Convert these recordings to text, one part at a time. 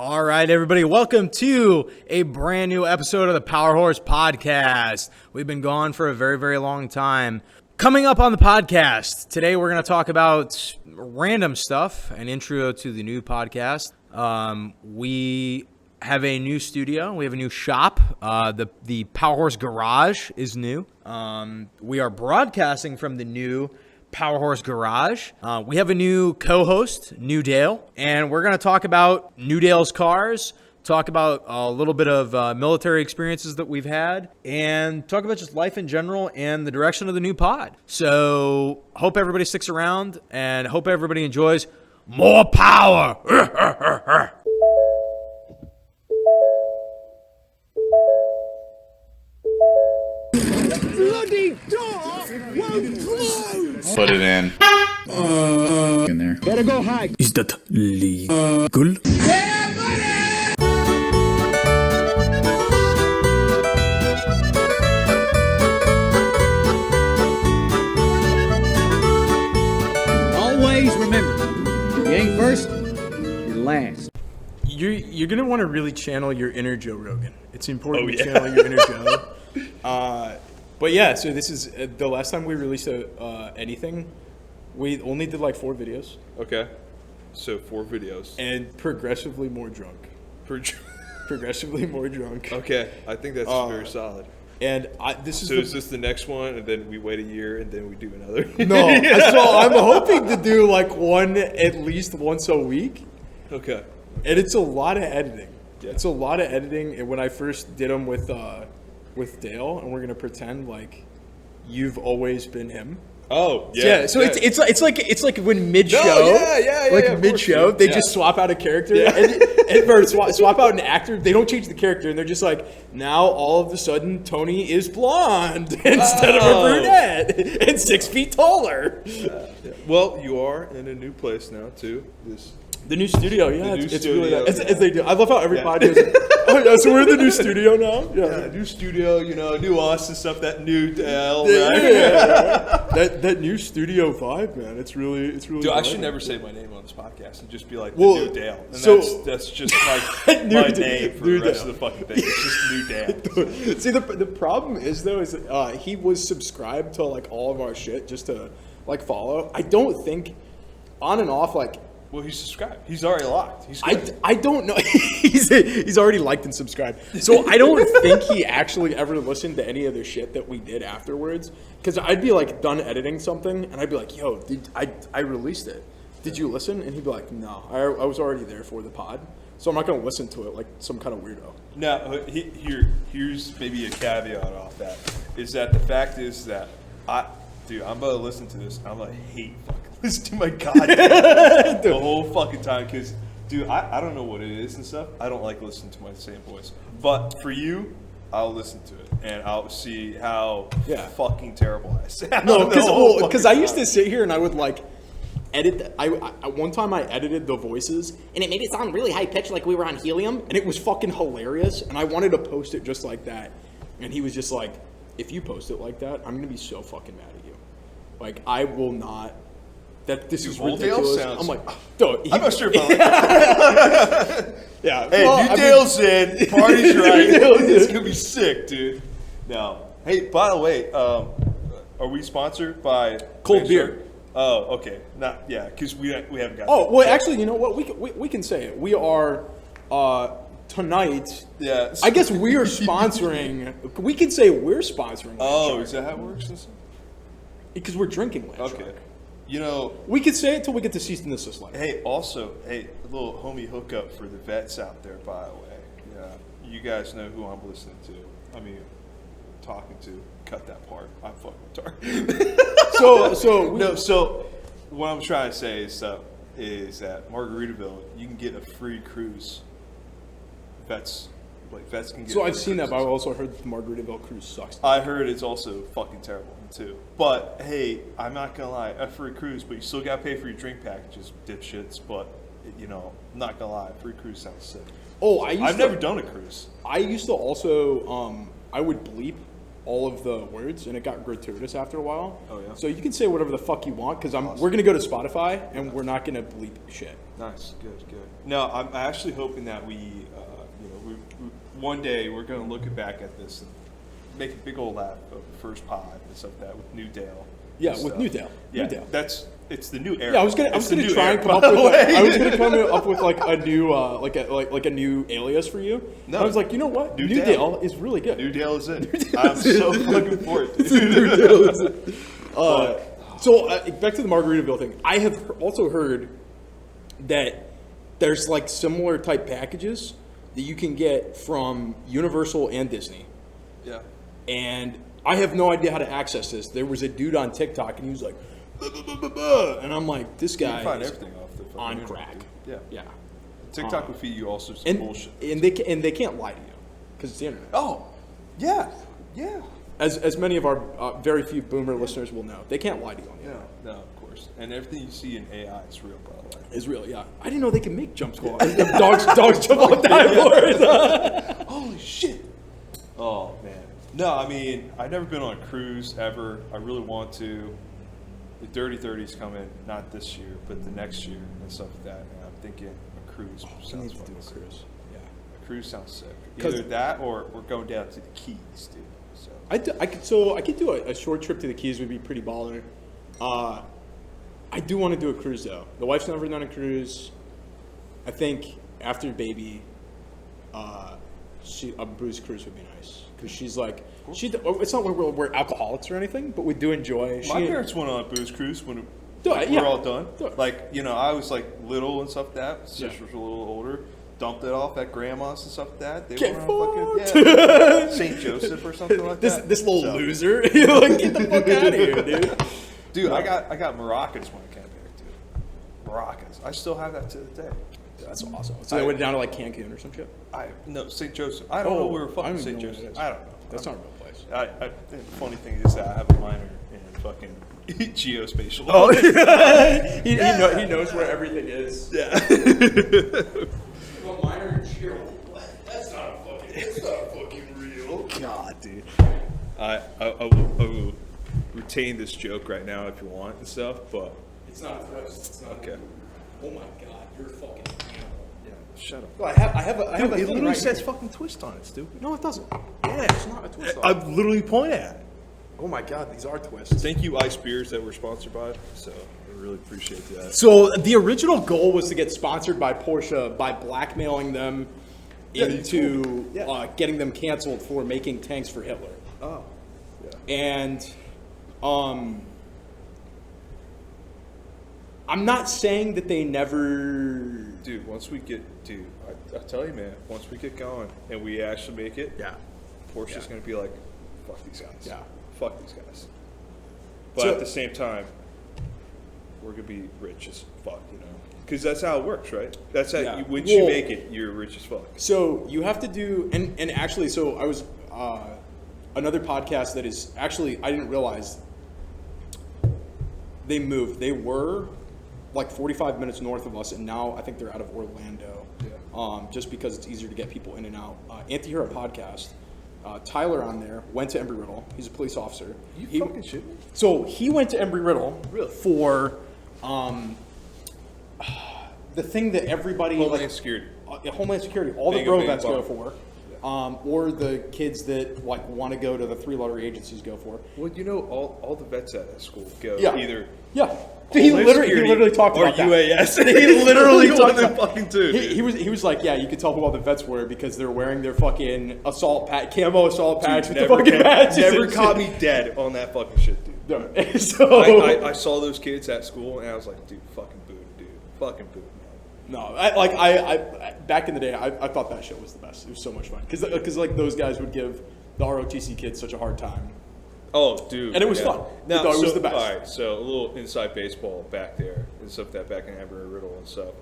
All right, everybody, welcome to a brand new episode of the Power Horse Podcast. We've been gone for a very, very long time. Coming up on the podcast, today we're going to talk about random stuff, an intro to the new podcast. We have a new studio. We have a new shop. The Power Horse Garage is new. We are broadcasting from the new Power Horse Garage. We have a new co-host, New Dale, and we're going to talk about New Dale's cars, talk about a little bit of military experiences that we've had, and talk about just life in general and the direction of the new pod. So hope everybody sticks around and hope everybody enjoys more power. Bloody door won't close! Put it in there. Better go high. Is that legal? Yeah, buddy! Always remember, you ain't first, you're last. You're gonna want to really channel your inner Joe Rogan. It's important to channel your inner Joe. But yeah, so this is the last time we released anything. We only did like 4 videos. Okay. So 4 videos. And progressively more drunk. Progressively more drunk. Okay. I think that's very solid. And this is. So is this the next one, and then we wait a year, and then we do another? No. So I'm hoping to do like one at least once a week. Okay. And it's a lot of editing. Yeah. It's a lot of editing. And when I first did them with Dale, and we're gonna pretend like you've always been him. Oh yeah. So it's like when mid show, mid show they just swap out a character and swap out an actor. They don't change the character, and they're just like, now all of a sudden Tony is blonde instead of a brunette and 6 feet taller. Well, you are in a new place now too. The new studio, yeah, new it's studio, really nice. As they do. I love how every podcast. Oh yeah, so we're in the new studio now. Yeah, new studio, new us and stuff. That new Dale, right? Yeah. That new studio vibe, man. It's really. Dude, I should never say my name on this podcast and just be like the new Dale. And that's just my name for the rest of the fucking thing. It's just new Dale. See, the problem is though is he was subscribed to like all of our shit just to like follow. I don't think on and off like. Well, he's subscribed. He's already locked. He's good. I don't know. He's already liked and subscribed. So I don't think he actually ever listened to any of the shit that we did afterwards. Because I'd be like done editing something, and I'd be like, "Yo, I released it. Did you listen?" And he'd be like, "No, I was already there for the pod, so I'm not gonna listen to it like some kind of weirdo." Now, here's maybe a caveat off that is that the fact is that I'm about to listen to this. I'm gonna hate fucking listen to my goddamn the whole fucking time because, dude, I don't know what it is and stuff. I don't like listening to my same voice. But for you, I'll listen to it and I'll see how fucking terrible I sound. No, because I used to sit here and I would like edit. One time I edited the voices and it made it sound really high pitched, like we were on helium, and it was fucking hilarious. And I wanted to post it just like that, and he was just like, "If you post it like that, I'm gonna be so fucking mad at you. Like I will not." That this is ridiculous. I'm like, dude, I'm not sure if I like that. Yeah. Hey, well, Dale's in. Party's right. It's going to be sick, dude. No. Hey, by the way, are we sponsored by Cold Beer? Oh, okay. Because we haven't got Oh, well, actually, you know what? We can say it. We are, tonight, I guess we are sponsoring, we can say we're sponsoring. Oh, is that how it works? Because we're drinking Land Okay. Shark. We could say it till we get the cease and desist letter. Hey, also, a little homie hookup for the vets out there, by the way. Yeah, you guys know who I'm listening to. I mean, talking to. Cut that part. I'm fucking retarded. So what I'm trying to say is that Margaritaville, you can get a free cruise. Vets can get. So I've seen that, but I also heard the Margaritaville cruise sucks. I heard it's also fucking terrible too. But hey, I'm not gonna lie, a free cruise, but you still gotta pay for your drink packages, dipshits. But I'm not gonna lie, free cruise sounds sick. Oh, I've never done a cruise. I used to also I would bleep all of the words, and it got gratuitous after a while. Oh, yeah? So you can say whatever the fuck you want, because we're gonna go to Spotify, and we're not gonna bleep shit. Nice, good. No, I'm actually hoping that we one day we're going to look back at this and make a big old lap of the first pod and stuff like that with New Dale. Yeah, with New Dale. Yeah, New Dale. It's the new era. Yeah, I was gonna try and come up with like a new like a new alias for you. No, I was like, you know what? New New Dale. Dale is really good. New Dale is in. I'm so looking forward to it. New Dale is it. So back to the Margaritaville thing. I have also heard that there's like similar type packages that you can get from Universal and Disney. Yeah. And I have no idea how to access this. There was a dude on TikTok, and he was like, "Buh, buh, buh, buh, buh," and I'm like, this You guy can find is everything off the fucking on internet, crack. dude. Yeah. Yeah. TikTok will feed you all sorts of And bullshit. and they can't lie to you because it's the internet. Oh, yeah. As many of our very few boomer listeners will know, they can't lie to you on the internet. No, of course. And everything you see in AI is real, by the way. It's real, yeah. I didn't know they can make jump squats. dogs jump on divers. Holy shit. Oh, man. No, I mean, I've never been on a cruise ever. I really want to. The Dirty 30's coming, not this year, but the next year and stuff like that. And I'm thinking a cruise sounds fun. cruise. Yeah. A cruise sounds sick. 'Cause- Either that or we're going down to the Keys, dude. So I could do a short trip to the Keys would be pretty baller. I do want to do a cruise though. The wife's never done a cruise. I think after baby, a booze cruise would be nice because she's like it's not like we're alcoholics or anything, but we do enjoy. my parents went on a booze cruise when Do like, it, yeah. we're all done. Do it. Like, I was like little and stuff like that. Sisters Yeah. were a little older. Dumped it off at grandma's and stuff like that. They Get were on fucked. fucking St. Joseph or something like that. This little So- loser, you're like, get the fuck out of here, dude. Dude, I got Moroccans when I came back, dude. Moroccans. I still have that to the day. That's awesome. So they went down to like Cancun or some shit. No, St. Joseph. I don't know where I fucking don't St. even know what Joseph it is. is. I don't know. That's not a real place. The funny thing is that I have a minor in fucking geospatial. Oh, he knows where everything is. Yeah. Well, minor cheer. That's not fucking real. God, dude. I will retain this joke right now if you want and stuff, but It's not a twist. It's not. okay. Oh my god, you're a fucking animal. Yeah, shut up. Well, I have a Dude, thing it literally right says here. fucking twist on it, stupid. No, it doesn't. Yeah, It's not a twist. I literally point at it. Oh my god, these are twists. Thank you, Ice Beers, that we're sponsored by. So I really appreciate that. So the original goal was to get sponsored by Porsche by blackmailing them into getting them canceled for making tanks for Hitler. Oh, yeah. And I'm not saying that they never. Dude, I tell you, man, once we get going and we actually make it, Porsche's gonna be like, fuck these guys. Yeah. Fuck these guys. But So- at the same time, we're gonna be rich as fuck, Because that's how it works, right? That's how Yeah. once you Well- make it, you're rich as fuck. So you have to do, and actually, so I was another podcast that is actually I didn't realize they moved. They were like 45 minutes north of us, and now I think they're out of Orlando. Yeah. Just because it's easier to get people in and out. Anti-Hero podcast. Tyler on there went to Embry-Riddle. He's a police officer. You fucking shit me? So he went to Embry-Riddle for the thing that everybody Homeland Security. Homeland Security, all the Bingo, bro bingo, vets go bong. for, or the kids that like want to go to the 3-letter agencies go for. Well, all the vets at that school go Yeah. either Yeah, he Homeland literally Security talked or about that. UAS. He literally One talked of the about fucking two. He was like, yeah, you could tell who all the vets were because they're wearing their fucking camo assault patch with the fucking badges. Never and caught shit. me dead on that fucking shit, dude. No. So I saw those kids at school and I was like, dude, fucking boot, dude. Fucking boot, man. No, I back in the day, I thought that shit was the best. It was so much fun because like those guys would give the ROTC kids such a hard time. Oh, dude. And it was fun. I thought it was the best. All right, so a little inside baseball back there and stuff that back in Embry-Riddle and stuff.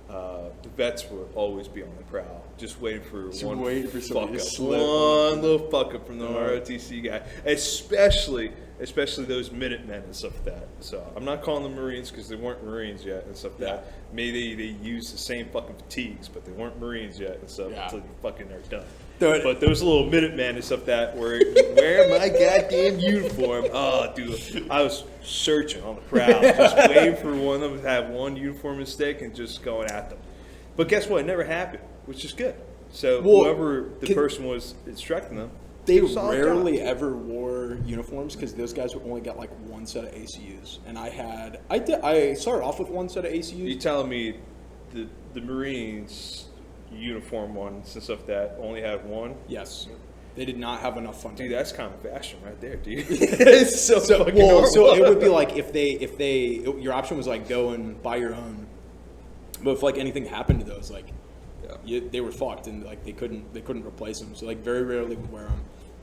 The vets would always be on the prowl, just waiting for waiting for somebody to slip. one little fuck up from the ROTC guy, especially especially those Minutemen and stuff like that. So I'm not calling them Marines because they weren't Marines yet and stuff like that. Maybe they use the same fucking fatigues, but they weren't Marines yet and stuff until you fucking are done. But those little Minutemen and stuff that were wearing my goddamn uniform. Oh, dude, I was searching on the crowd, just waiting for one of them to have one uniform mistake and just going at them. But guess what? It never happened, which is good. So whoever the person was instructing them, they rarely ever wore uniforms because those guys only got like one set of ACUs, and I started off with one set of ACUs. You telling me the Marines uniform ones and stuff that only had one? Yes. They did not have enough fun. Dude, that's kind of fashion right there, dude. It's so it would be like if your option was like go and buy your own, but if like anything happened to those, like they were fucked and like they couldn't replace them. So like very rarely would wear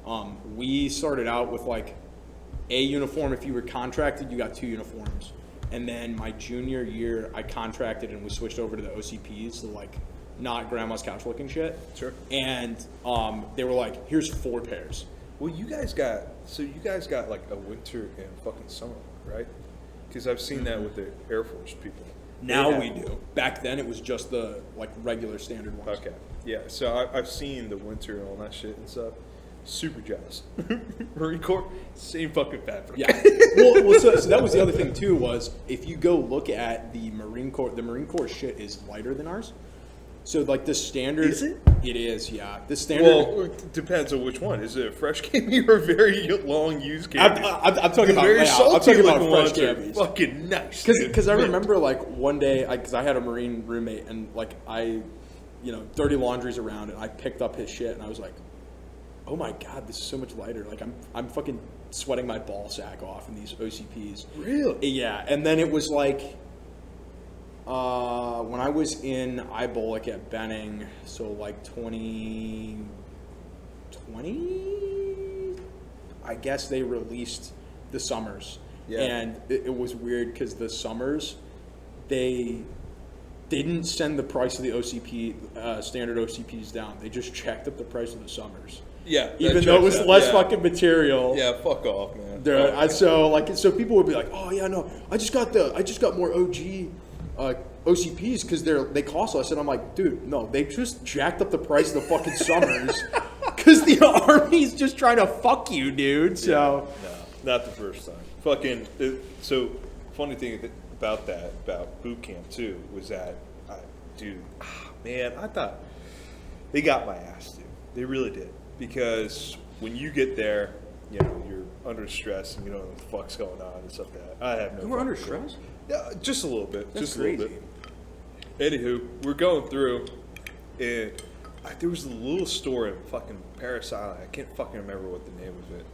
them. We started out with like a uniform. If you were contracted, you got 2 uniforms, and then my junior year I contracted and we switched over to the OCPs, so like not grandma's couch looking shit. Sure. And they were like, here's 4 pairs. Well, you guys got like a winter and fucking summer, right? Because I've seen that with the Air Force people. Now we do. Back then it was just the like regular standard ones. Okay. Yeah. So I've seen the winter and all that shit and stuff. Super jealous. Marine Corps, same fucking fabric. Yeah. Well, so that was the other thing too. Was if you go look at the Marine Corps shit is lighter than ours. So like the standard, is it? It is, yeah. The standard. Well, it depends on which one. Is it a fresh cami or a very long used cami? I'm talking about very salty. I'm talking about ones fresh are camis. fucking nice. Because I remember like one day, because I had a Marine roommate and like dirty laundry's around and I picked up his shit and I was like, oh my god, this is so much lighter. Like I'm fucking sweating my ball sack off in these OCPs. Really? Yeah. And then it was like. When I was in IBOLIC at Benning, so like 2020, I guess they released the summers. Yeah. And it was weird because the summers, they didn't send the price of the OCP, standard OCPs down. They just checked up the price of the summers. Yeah. Even though it was less fucking material. Yeah, fuck off, man. So people would be like, oh yeah, no, I just got more OG OCPs because they cost less, and I'm like, dude, no, they just jacked up the price of the fucking summers because the Army's just trying to fuck you, dude. So no, not the first time. Fucking so funny thing about boot camp too was that, I thought they got my ass, dude. They really did, because when you get there, you're under stress and you don't know what the fuck's going on and stuff like that. I have no. You were under stress? Yeah, just a little bit. That's just crazy. A little bit. Anywho, we're going through, and there was a little store in fucking Paris Island. I can't fucking remember what the name of it.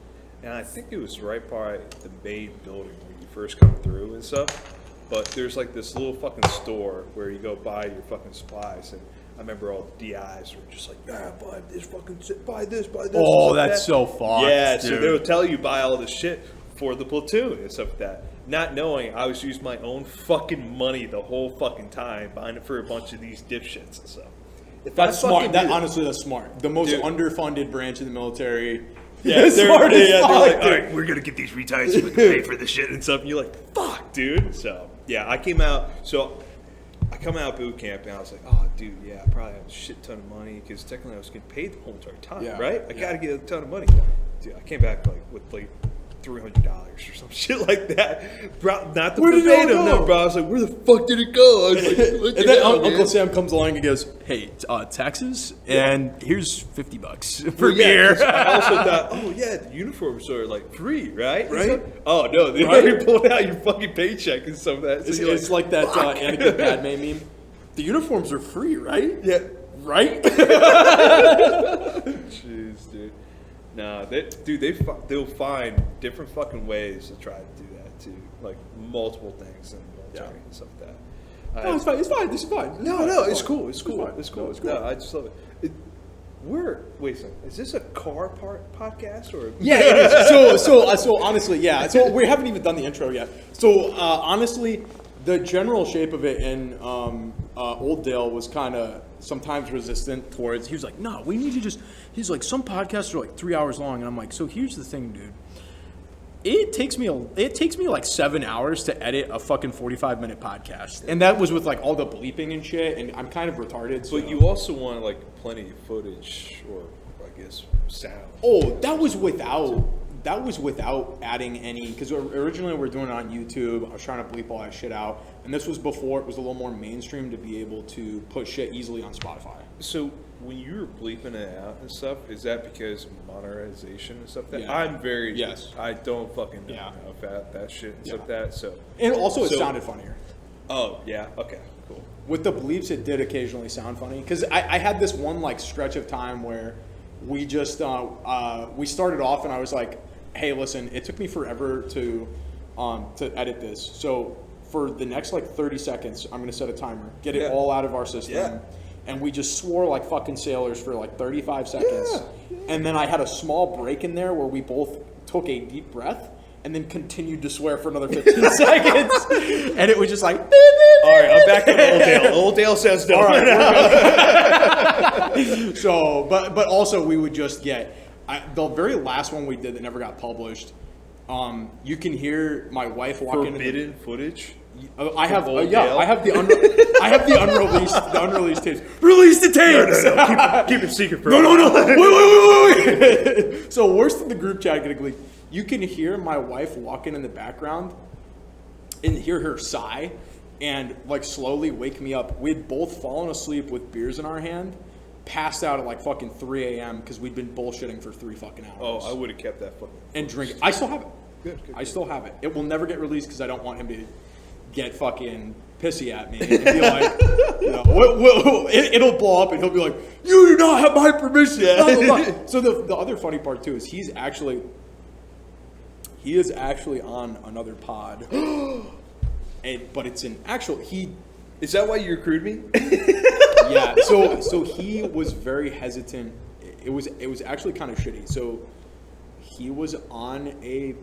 And I think it was right by the main building when you first come through and stuff. But there's like this little fucking store where you go buy your fucking supplies. And I remember all the DIs were just like, yeah, buy this fucking shit, buy this. Oh, that's so fucked. Yeah, dude. So they'll tell you buy all this shit for the platoon and stuff like that. Not knowing I was using my own fucking money the whole fucking time, buying it for a bunch of these dipshits and stuff. That's smart. Honestly, that's smart. The most underfunded branch of the military. Yeah, they're like, all right, we're gonna get these retards so we can pay for this shit and stuff. And you're like, fuck, dude. So yeah, I come out of boot camp and I was like, oh, dude, yeah, I probably have a shit ton of money because technically I was getting paid the whole entire time, right? I gotta get a ton of money. Dude, I came back with $300 or some shit like that. Bro, not the verbatim number, bro. I was like, where the fuck did it go? I was like, and then Uncle Sam comes along and goes, hey, taxes, and here's $50 for beer. I also thought, oh yeah, the uniforms are like free, right? Oh no, they already pulled out your fucking paycheck and some of that. So it's like that Anakin Padme meme. The uniforms are free, right? Yeah. Right? Jeez, dude. Nah, they'll find different fucking ways to try to do that too, like multiple things in the military and stuff like that. No, it's fine. It's fine. This is fine. No, it's cool. It's cool. It's cool. No, I just love it. Wait a second. Is this a car podcast or? Yeah, it is. So honestly, yeah. So we haven't even done the intro yet. So honestly, the general shape of it in Old Dale was kind of sometimes resistant towards. He was like, "No, we need to just." He's like, "Some podcasts are like 3 hours long," and I'm like, "So here's the thing, dude. It takes me like 7 hours to edit a fucking 45-minute podcast, and that was with like all the bleeping and shit. And I'm kind of retarded. So. But you also want like plenty of footage, or I guess sound. Oh, that was without adding any, because originally we were doing it on YouTube. I was trying to bleep all that shit out, and this was before it was a little more mainstream to be able to put shit easily on Spotify. So when you were bleeping it out and stuff, is that because of monetization and stuff? That Yeah. I'm very Yes. I don't fucking know Yeah. about that shit and Yeah. stuff that. So And also, it So- sounded funnier. oh yeah, okay, cool. With the bleeps, it did occasionally sound funny, because I had this one like stretch of time where we just we started off, and I was like, hey, listen, it took me forever to edit this, so for the next like 30 seconds, I'm gonna set a timer, get it Yeah. all out of our system. Yeah. And we just swore like fucking sailors for like 35 seconds. Yeah. And then I had a small break in there where we both took a deep breath and then continued to swear for another 15 seconds. And it was just like, beep, beep, beep. All right, I'm back to Old Dale. Old Dale says no. All right, So, but also we would just get, the very last one we did that never got published, you can hear my wife walking Forbidden footage. I have Old yeah, Dale? I have the unreleased tapes. Release the tapes. Keep it secret, bro. No. Wait. So worse than the group chat getting leaked. You can hear my wife walking in the background and hear her sigh and like slowly wake me up. We'd both fallen asleep with beers in our hand, passed out at like fucking 3 a.m. because we'd been bullshitting for 3 fucking hours. Oh, I would have kept that fucking. And drinking. I still have it. Good. I still have it. It will never get released because I don't want him to get fucking pissy at me and be like, you know, it'll blow up and he'll be like, you do not have my permission. Blah, blah, blah. So the other funny part too is he is actually on another pod, but it's an actual Is that why you recruited me? yeah. So he was very hesitant. It was actually kind of shitty. So he was on a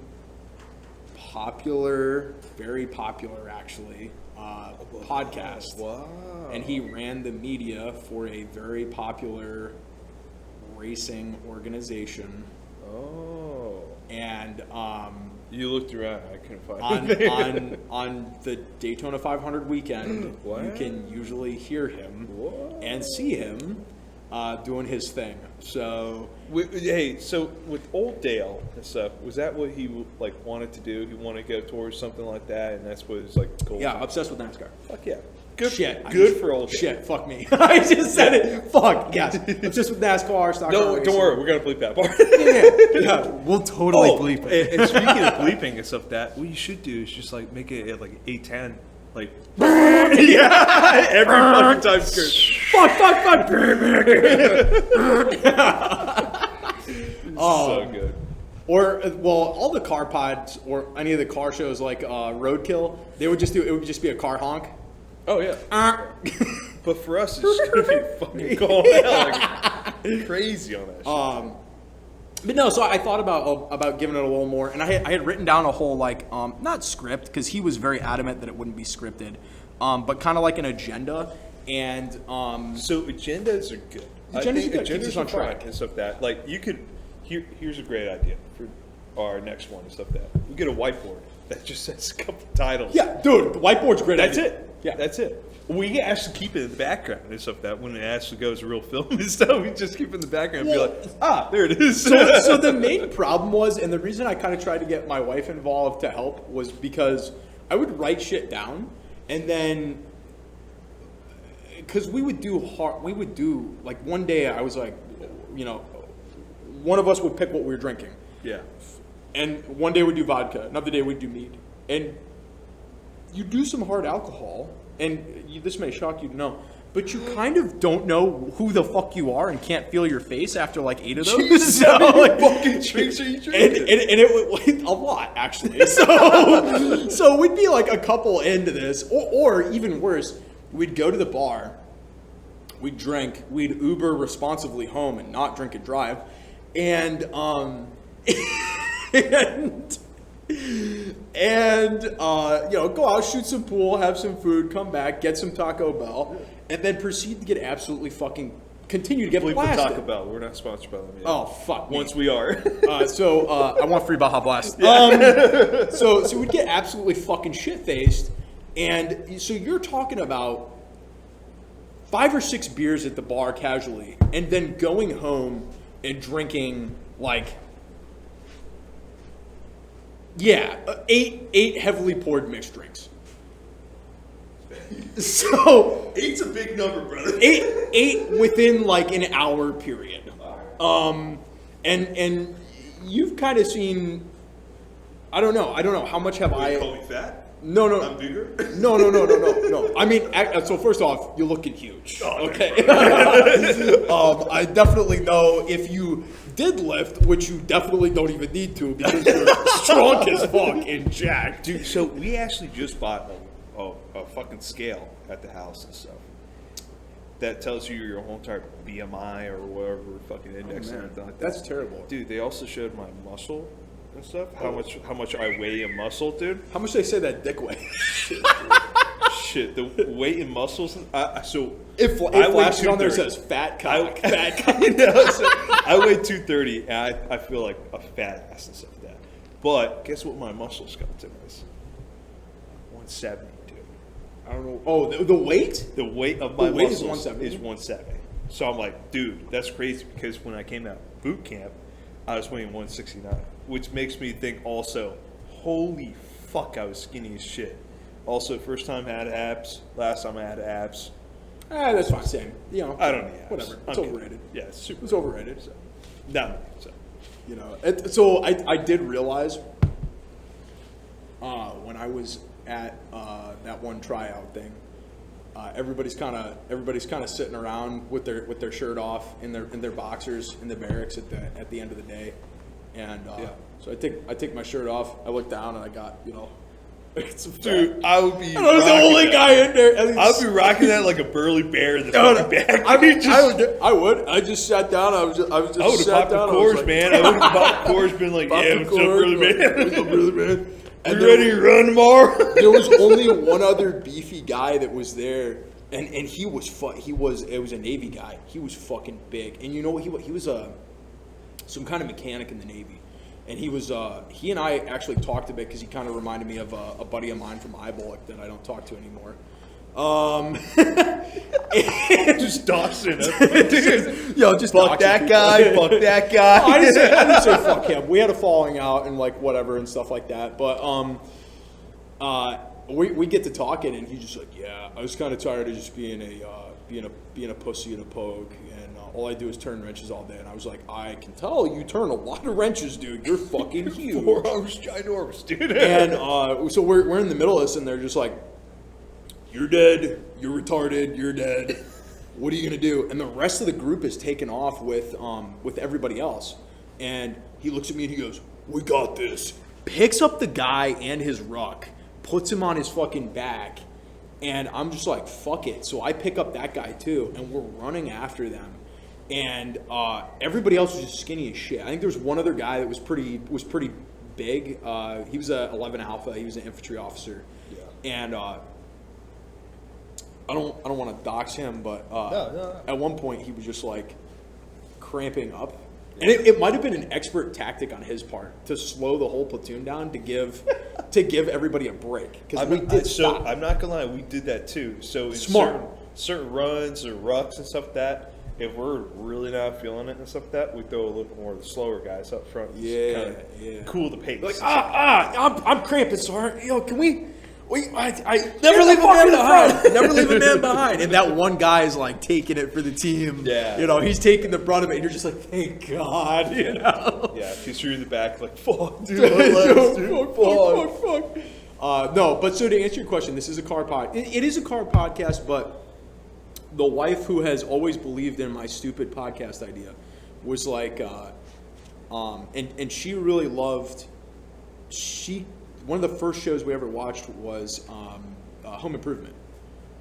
very popular actually, podcast. Wow. And he ran the media for a very popular racing organization. Oh. And You looked around. I couldn't find anything. on the Daytona 500 weekend, you What? can usually hear him What? and see him doing his thing. So Hey, so with Old Dale and stuff, was that what he like wanted to do? He wanted to go towards something like that, and that's what his like goal. yeah, obsessed with NASCAR. Fuck yeah. Good. Shit. Good for Old Dale. Shit. Fuck me. I just said it. Fuck. Yes. Obsessed with NASCAR. Stock car Don't racing. worry. We're gonna bleep that part. Yeah. We'll totally bleep it. And speaking of bleeping and stuff, that what you should do is just like make it at like 8:10, like yeah, every fucking time skirt. Fuck. So good. Or all the car pods or any of the car shows like Roadkill, it would just be a car honk. Oh yeah. But for us, it's just gonna be fucking going out like crazy on that shit. But no, so I thought about giving it a little more, and I had written down a whole like not script because he was very adamant that it wouldn't be scripted, but kind of like an agenda. And So agendas are good. Agendas are good. Keeps Agendas us on are fine track. and stuff that like you could. Here's a great idea for our next one and stuff that we get a whiteboard that just says a couple titles. yeah, dude, the whiteboard's great. That's idea. it. Yeah, That's it. We can actually keep it in the background and stuff that when it actually goes to real film and stuff, we just keep it in the background and be like, there it is. So the main problem was, and the reason I kind of tried to get my wife involved to help was because I would write shit down, and then because we would do like one day I was like, you know, one of us would pick what we were drinking. Yeah. And one day we'd do vodka, another day we'd do mead. And you do some hard alcohol, and this may shock you to know, but you kind of don't know who the fuck you are and can't feel your face after like 8 of those. So like, fucking drinks are you drinking? And it would a lot actually. So we'd be like a couple into this, or even worse, we'd go to the bar, we'd drink, we'd Uber responsibly home and not drink and drive, and you know, go out, shoot some pool, have some food, come back, get some Taco Bell, and then proceed to get absolutely fucking continue to get Bleep blasted. Taco Bell. We're not sponsored by them yet. Oh fuck! Once we are. So I want free Baja Blast. So we'd get absolutely fucking shit faced, and so you're talking about 5 or 6 beers at the bar casually, and then going home and drinking like 8 heavily poured mixed drinks. So 8's a big number, brother. 8 within like an hour period. And you've kind of seen. I don't know how much have I. You call me fat? No. I'm bigger? No. I mean, so first off, you're looking huge. Oh, okay. I definitely know if you did lift, which you definitely don't even need to because you're strong as fuck and jacked. Dude, so we actually just bought a fucking scale at the house and stuff. That tells you your whole entire BMI or whatever fucking index and everything like that. That's terrible. Dude, they also showed my muscle and stuff. How much I weigh in muscle, dude. How much they say that dick weighs? Shit, the weight in muscles. So If I weigh flashes on there 230. says fat cock, fat cock. So I weigh 230, and I feel like a fat ass and stuff like that. But guess what my muscle skeleton is? 170, dude. I don't know. Oh, the weight? The weight of my weight is muscles 170? is 170. So I'm like, dude, that's crazy because when I came out of boot camp, I was weighing 169, which makes me think also, holy fuck, I was skinny as shit. Also, first time I had abs. Last time I had abs. That's fine. Same. You know. I don't need abs. Whatever. It's I'm kidding. overrated. Yeah, it's super. It's overrated. So, not me. So. You know. So I did realize when I was at that one tryout thing, everybody's kind of sitting around with their shirt off in their boxers in the barracks at the end of the day, and so I take my shirt off. I look down and I got Dude, I would be. I was the only guy in there. I would be rocking that like a burly bear in the fucking back. I would. I just sat down. I would have popped the Coors, man. I would have popped the Coors, been like, yeah, what's up, burly man? And you ready to run tomorrow? There was only one other beefy guy that was there, and he was it was a Navy guy. He was fucking big, and you know what? He was some kind of mechanic in the Navy, and he and I actually talked a bit because he kind of reminded me of a buddy of mine from Ibolic that I don't talk to anymore. Just Dawson. Dude. Yo, just fuck that guy. Fuck that guy. I didn't say fuck him. We had a falling out and like whatever and stuff like that. But we get to talking and he's just like, yeah, I was kind of tired of just being a pussy and a pogue, and all I do is turn wrenches all day. And I was like, I can tell you turn a lot of wrenches, dude. You're fucking huge. 4 arms ginormous, dude. And so we're in the middle of this, and they're just like, you're dead, you're retarded, you're dead. What are you gonna do? And the rest of the group is taken off with everybody else. And he looks at me and he goes, we got this. Picks up the guy and his ruck, puts him on his fucking back, and I'm just like, fuck it. So I pick up that guy too, and we're running after them. And everybody else was just skinny as shit. I think there was one other guy that was pretty big. He was a 11 Alpha. He was an infantry officer. Yeah. And I don't want to dox him, but No. At one point he was just like cramping up, and it might have been an expert tactic on his part to slow the whole platoon down to give everybody a break, because we did stop. I'm not gonna lie, we did that too. So in Smart. certain runs or rucks and stuff like that, if we're really not feeling it and stuff like that, we throw a little bit more of the slower guys up front. Yeah. Cool the pace. Like I'm cramping, Sergeant. Yo, can we? I Never leave a man behind. Never leave a man behind. And that one guy is like taking it for the team. Yeah. You know, he's taking the brunt of it, and you're just like, thank God. You know. Yeah. If he's through in the back, like fuck, dude. Fuck. No, but so to answer your question, this is a car pod. It is a car podcast, but the wife who has always believed in my stupid podcast idea was like, and she really loved. One of the first shows we ever watched was Home Improvement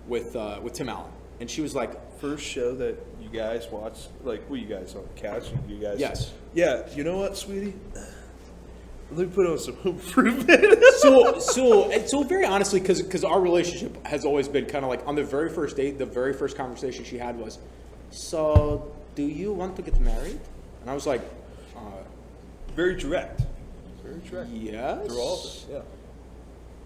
with Tim Allen, and she was like, First show that you guys watched, like, were you guys on the couch? And you guys, yes, yeah. You know what, sweetie? Let me put on some Home Improvement. so very honestly, because our relationship has always been kind of like on the very first date, the very first conversation she had was, so do you want to get married? And I was like, Very direct. Very direct. yes. Through all of this, yeah.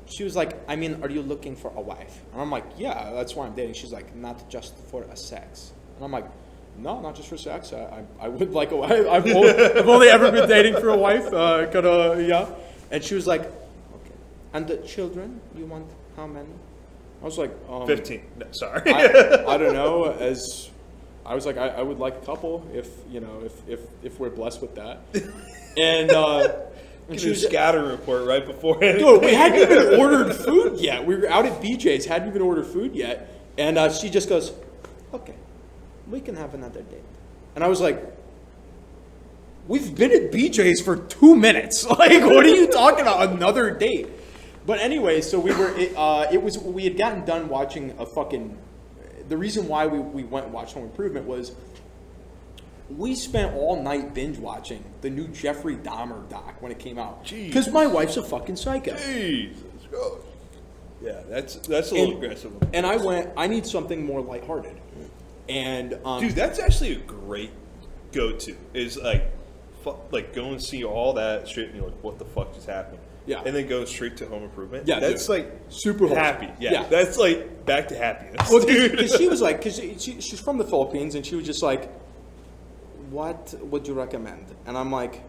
She was like, I mean, are you looking for a wife? And I'm like, yeah, that's why I'm dating. She's like, not just for a sex. And I'm like, no, not just for sex. I would like a wife. I've only ever been dating for a wife. Yeah. And she was like, okay. And the children, you want how many? I was like, 15. No, sorry. I don't know. As I was like, I would like a couple if we're blessed with that. And She was scatter report right beforehand. dude, we hadn't even ordered food yet. We were out at BJ's, hadn't even ordered food yet, and she just goes, "Okay, we can have another date." And I was like, "We've been at BJ's for 2 minutes. Like, what are you talking about? Another date?" But anyway, so we were. We had gotten done watching a fucking. The reason why we went and watched Home Improvement was we spent all night binge watching the new Jeffrey Dahmer doc when it came out. Because my wife's a fucking psycho. Jesus Christ. Yeah, that's a little aggressive. And I went, I need something more lighthearted. And Dude, that's actually a great go-to. Is like go and see all that shit and you're like, what the fuck just happened? Yeah. And then go straight to Home Improvement. Yeah, that's dude. like Super happy. wholesome. Yeah, Yeah. that's like back to happiness. well, dude. because she was like, because she's from the Philippines, and she was just like, what would you recommend? And I'm like,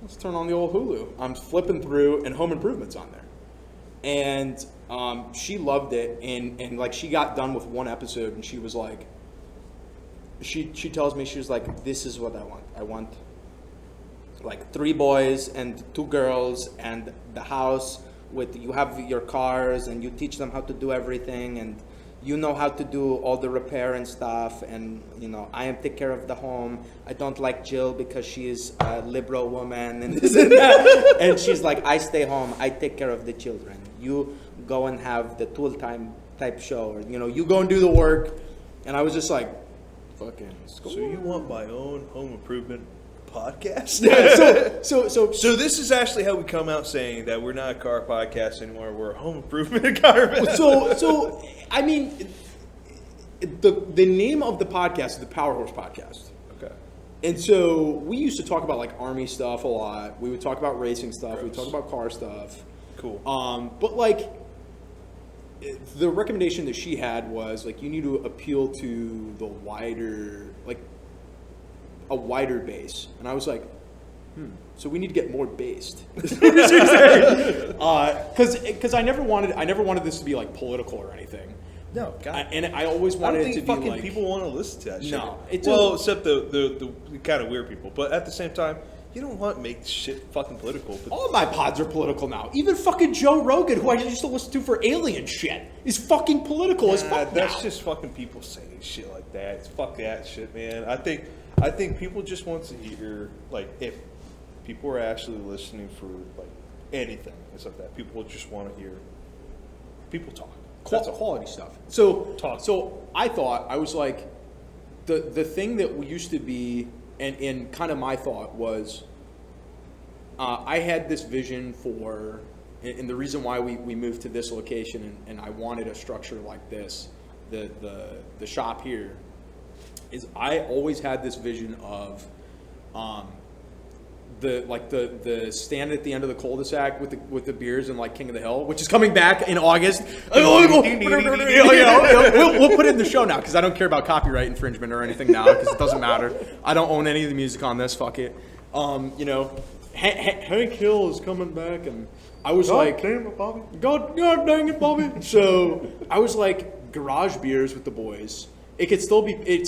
let's turn on the old Hulu. I'm flipping through, and Home Improvement's on there. And she loved it, and like she got done with one episode, and she was like, she tells me, she was like, this is what I want. I want like 3 boys and 2 girls, and the house with, you have your cars, and you teach them how to do everything, and you know how to do all the repair and stuff, and I take care of the home. I don't like Jill because she is a liberal woman and this and that. And she's like, I stay home, I take care of the children. You go and have the tool time type show, or you go and do the work. And I was just like, fucking school. So you want my own Home Improvement podcast? Yeah, so this is actually how we come out saying that we're not a car podcast anymore. We're a Home Improvement car. So I mean, the name of the podcast is the Power Horse Podcast. Okay. And so we used to talk about like army stuff a lot. We would talk about racing stuff. Gross. We'd talk about car stuff. Cool. But like the recommendation that she had was like, you need to appeal to the wider, like a wider base. And I was like, so we need to get more based. Because I never wanted this to be like political or anything. No, God. And I always I wanted don't it to think be fucking like, people want to listen to that shit. No, it's except the kind of weird people. But at the same time, you don't want to make shit fucking political. But all my pods are political now. Even fucking Joe Rogan, who I used to listen to for alien shit, is fucking political as fuck that's now. just fucking people saying shit like that. It's fuck that shit, man. I think people just want to hear, like, if people are actually listening for like anything and stuff like that, people just want to hear people talk. That's all. Quality stuff. So Talk. So I thought, I was like, the thing that we used to be, and kind of my thought was, I had this vision for, and the reason why we moved to this location, and I wanted a structure like this, the shop here, is I always had this vision of the stand at the end of the cul-de-sac with the beers and like King of the Hill, which is coming back in August. We'll put it in the show now because I don't care about copyright infringement or anything now because it doesn't matter. I don't own any of the music on this. Fuck it. Hank Hill is coming back, and I was like, damn it, Bobby. God dang it, Bobby. So I was like, garage beers with the boys. It's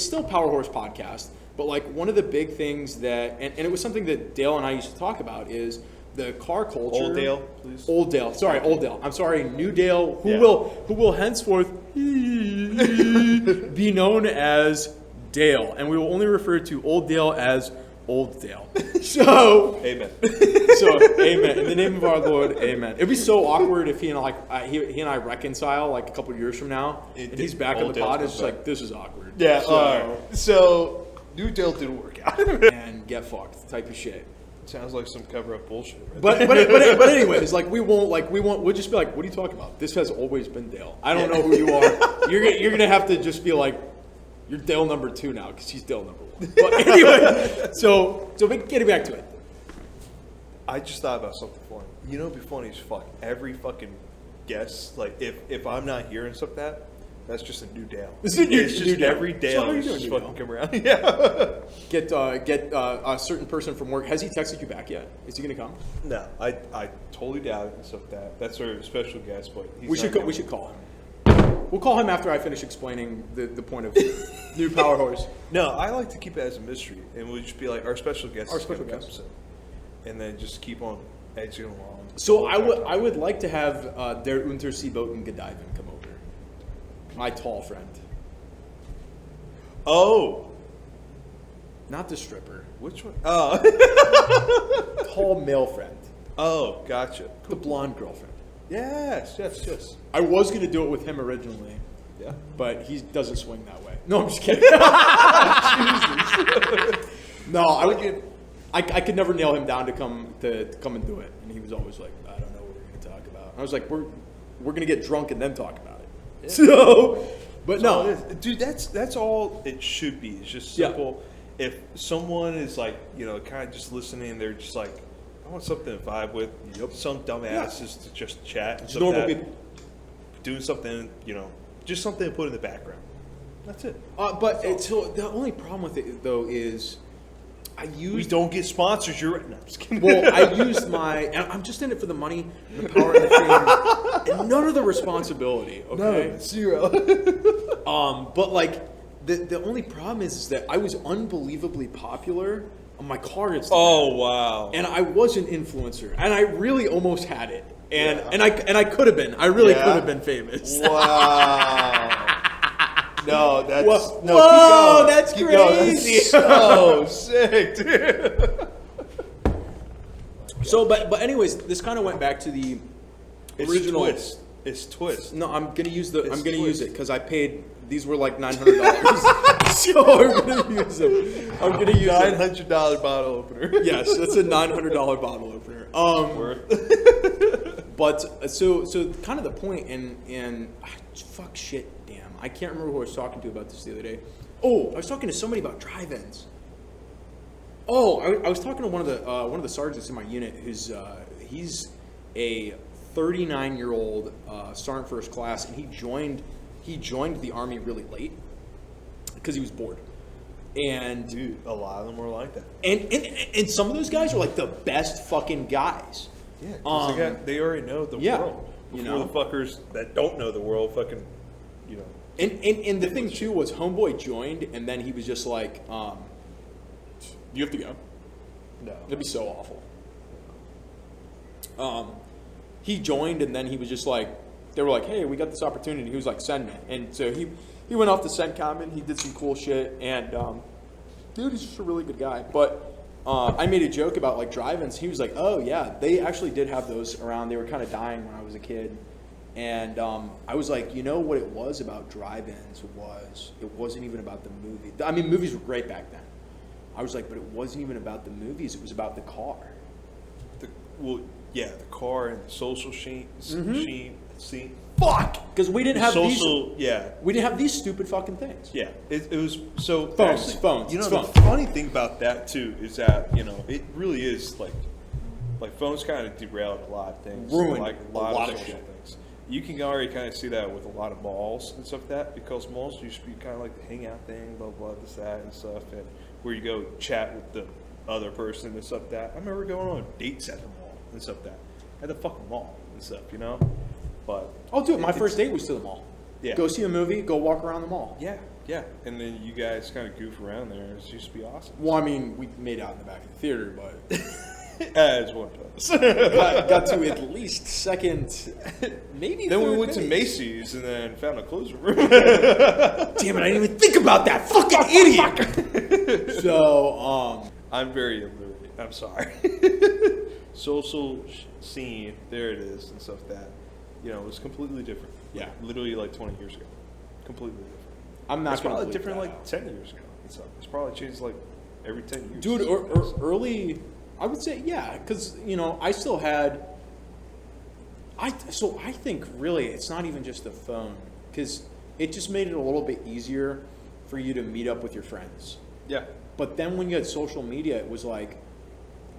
still Power Horse Podcast, but like one of the big things that, and it was something that Dale and I used to talk about, is the car culture. Old Dale, please. Old Dale. Sorry, Old Dale. I'm sorry, New Dale, who will henceforth be known as Dale, and we will only refer to Old Dale as Old Dale. So Amen. Amen. In the name of our Lord, amen. It'd be so awkward if he and I reconcile like a couple of years from now, and he's back on the pod. It's just like, this is awkward. Yeah. So New Dale didn't work out. And get fucked type of shit. Sounds like some cover up bullshit. Right? But anyways, like we'll just be like, what are you talking about? This has always been Dale. I don't know who you are. You're gonna have to just be like, You're Dale number 2 now because he's Dale number 1. But anyway, so getting back to it. I just thought about something funny. You know, it'd be funny as fuck. Every fucking guest, like if I'm not here and stuff like that, that's just a new Dale. It's just new Dale. Every So Dale how you is doing, just new fucking Dale? come around. Yeah. Get a certain person from work. Has he texted you back yet? Is he gonna come? No, I totally doubt it and stuff like that. That's our special guest, but he's We not should call him. We'll call him after I finish explaining the point of new Power Horse. No, I like to keep it as a mystery, and we'll just be like our special guest. Our is gonna special come guest. soon. And then just keep on edging along. So I would like to have Der Unterseeboten Godiven come over. My tall friend. Oh, Not the stripper. which one? Oh, Tall male friend. oh, gotcha. The blonde girlfriend. Yes. I was going to do it with him originally, Yeah. but he doesn't swing that way. No, I'm just kidding. No, I could never nail him down to come and do it. And he was always like, I don't know what we're going to talk about. And I was like, we're going to get drunk and then talk about it. Yeah. So, but That's all no. it is. Dude, that's all it should be. It's just Yeah. simple. If someone is like, kind of just listening, they're just like, I want something to vibe with. Some dumbasses to just chat. And Just stuff normal like that. people. Doing something, just something to put in the background. That's it. So the only problem with it though is I We used don't get sponsors. You're right. No, I'm just kidding. well, I used and I'm just in it for the money, the power, and the fame, and none of the responsibility. Okay. No, 0. But like the only problem is that I was unbelievably popular on my car Instagram. Oh wow. And I was an influencer, and I really almost had it, and Yeah. and I could have been. I really Yeah? could have been famous. Wow. No, that's Whoa, no. whoa, that's keep going. crazy. That's so sick, dude. So, but anyways, this kind of went back to the original. Twist. It's twist. No, I'm gonna use the. I'm It's gonna use twist. it because I paid. These were like $900, so I'm gonna use them. I'm gonna use it. $900 bottle opener. Yes, that's a $900 bottle opener. Worth. But so kind of the point, and fuck shit, damn, I can't remember who I was talking to about this the other day. Oh, I was talking to somebody about drive-ins. Oh, I was talking to one of the sergeants in my unit who's he's a 39-year-old sergeant first class, and he joined the army really late because he was bored. And Dude, a lot of them were like that. and some of those guys are like the best fucking guys. Yeah, 'cause they already know the yeah, world. you Before know? the fuckers that don't know the world fucking, And the thing too was homeboy joined, and then he was just like, you have to go. No. That'd be so awful. He joined, and then he was just like, they were like, hey, we got this opportunity. He was like, send it. And so he went off to CENTCOM, and he did some cool shit. And dude, he's just a really good guy. But I made a joke about like drive-ins. He was like, oh yeah, they actually did have those around. They were kind of dying when I was a kid. And I was like, you know what it was about drive-ins was it wasn't even about the movie. I mean, movies were great back then. I was like, but it wasn't even about the movies. It was about the car. The car and the social scene. Fuck! Because we didn't have these. Yeah. We didn't have these stupid fucking things. Yeah, it was so Phones. You know, It's the phones. funny thing about that too is that it really is like phones kind of derailed a lot of things, Ruined like a lot of social shit. things. You can already kind of see that with a lot of malls and stuff like that, because malls used to be kind of like the hangout thing, blah blah, this that and stuff, and where you go chat with the other person and stuff like that. I remember going on dates at the mall and stuff like that, at the fucking mall and stuff, But Oh, dude, my first date was to the mall. Yeah. Go see a movie, go walk around the mall. yeah, and then you guys kind of goof around there. It used to be awesome. Well, I mean, we made out in the back of the theater, but As one does. got to at least second, maybe Then we third went to base. Macy's and then found a clothes room. Damn it, I didn't even think about that. Fucking idiot. So, I'm very illiterate. I'm sorry. Social scene, there it is, and stuff like that. It was completely different. Yeah. Literally like 20 years ago. Completely different. I'm not It's gonna probably bleep different that like out. 10 years ago. And stuff. It's probably changed like every 10 years. Dude, or early, I would say, yeah, because, I still had, I think really it's not even just the phone, because it just made it a little bit easier for you to meet up with your friends. Yeah. But then when you had social media, it was like,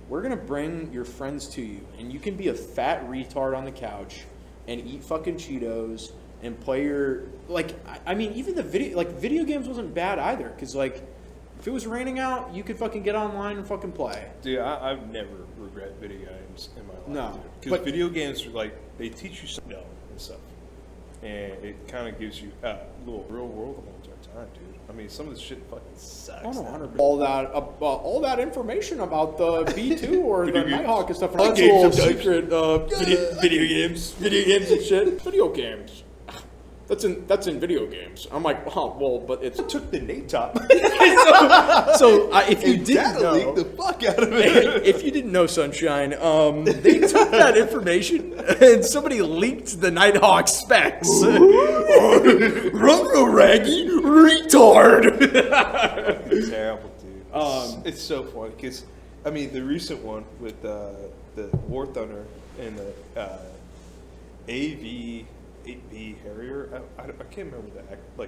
we're going to bring your friends to you, and you can be a fat retard on the couch and eat fucking Cheetos and play your, like, I mean, even the video games wasn't bad either, because, like, if it was raining out, you could fucking get online and fucking play. Dude, I've never regret video games in my life. No. Because video games, like, they teach you stuff and stuff. And it kind of gives you a little real world time, dude. I mean, some of this shit fucking sucks. Oh, no, now. 100%. All that information about the B2 or the Video games. Nighthawk and stuff. Video That's games all sometimes. secret video games and shit. Video games. That's in video games. I'm like, oh, well, but it's Took the Nate top. so if you And didn't Data know, leaked the fuck out of it. if you didn't know, Sunshine, they took that information and somebody leaked the Nighthawk specs. Run, Raggy, retard. It's terrible, dude. It's so funny because, I mean, the recent one with the War Thunder and the AV-8B Harrier, I can't remember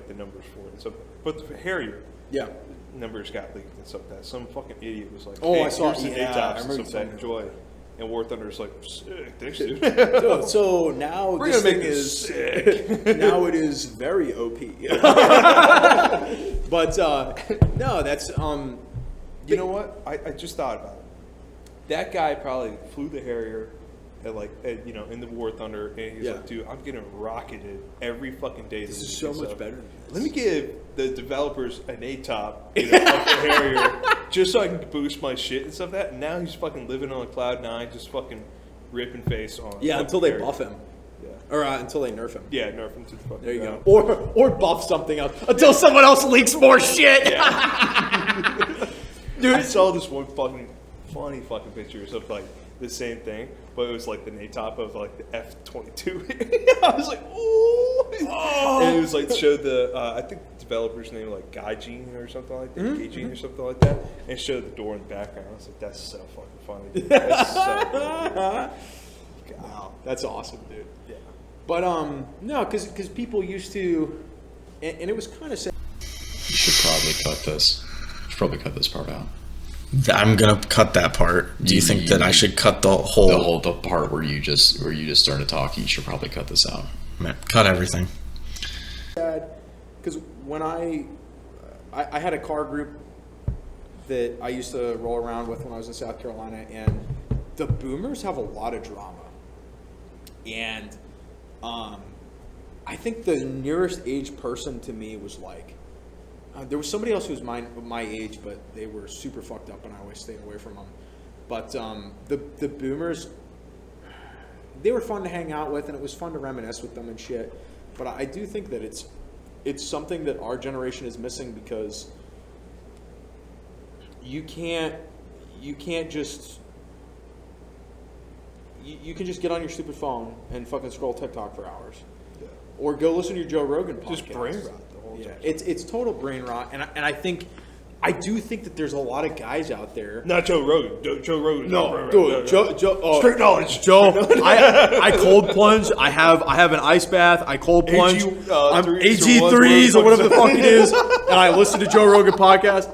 the numbers for it. So, but the Harrier, Yeah. numbers got leaked and stuff like that. Some fucking idiot was like, Oh, hey, I saw- here's the yeah, Nate I tops remember and you stuff saying that enjoy. And War Thunder's like, sick, thanks, dude. So now We're this gonna thing make this is sick. now it is very OP. But no, that's You know what? I just thought about it. That guy probably flew the Harrier at in the War Thunder, and he's Yeah. like, dude, I'm getting rocketed every fucking day. This is so much better than this. Let me give the developers an A-top, of the Harrier, just so I can boost my shit and stuff like that. And now he's fucking living on cloud 9, just fucking ripping face on. yeah, on until the they Harrier. buff him. Yeah. Or until they nerf him. Yeah, nerf him to the fucking There you go. ground. Or buff something else until someone else leaks more shit. Dude, I saw this one fucking funny fucking pictures of like the same thing, but it was like the Nate top of like the F-22. I was like, ooh. And it was like showed the I think the developer's name like Gaijin or something like that, Gaijin or something like that, and showed the door in the background. I was like, that's so fucking funny, dude. That's so funny, dude. Wow, that's awesome, dude. Yeah. But no, because people used to, and it was kind of sad. You should probably cut this. You should probably cut this part out. I'm gonna cut that part. Do you think that I should cut the whole? The part where you just started talking. You should probably cut this out. Man, cut everything. Because when I had a car group that I used to roll around with when I was in South Carolina, and the boomers have a lot of drama. And I think the nearest age person to me was like, there was somebody else who was my age, but they were super fucked up, and I always stayed away from them. But the boomers, they were fun to hang out with, and it was fun to reminisce with them and shit. But I do think that it's something that our generation is missing, because you can't just you can just get on your stupid phone and fucking scroll TikTok for hours, or go listen to your Joe Rogan podcast. Just brain rot the whole time. It's total brain rot, and I do think that there's a lot of guys out there. Not Joe Rogan. Joe Rogan. No, dude, Joe. Straight knowledge. Joe, I cold plunge. I have an ice bath. I cold plunge. I'm AG3s or whatever the fuck it is, and I listen to Joe Rogan podcast.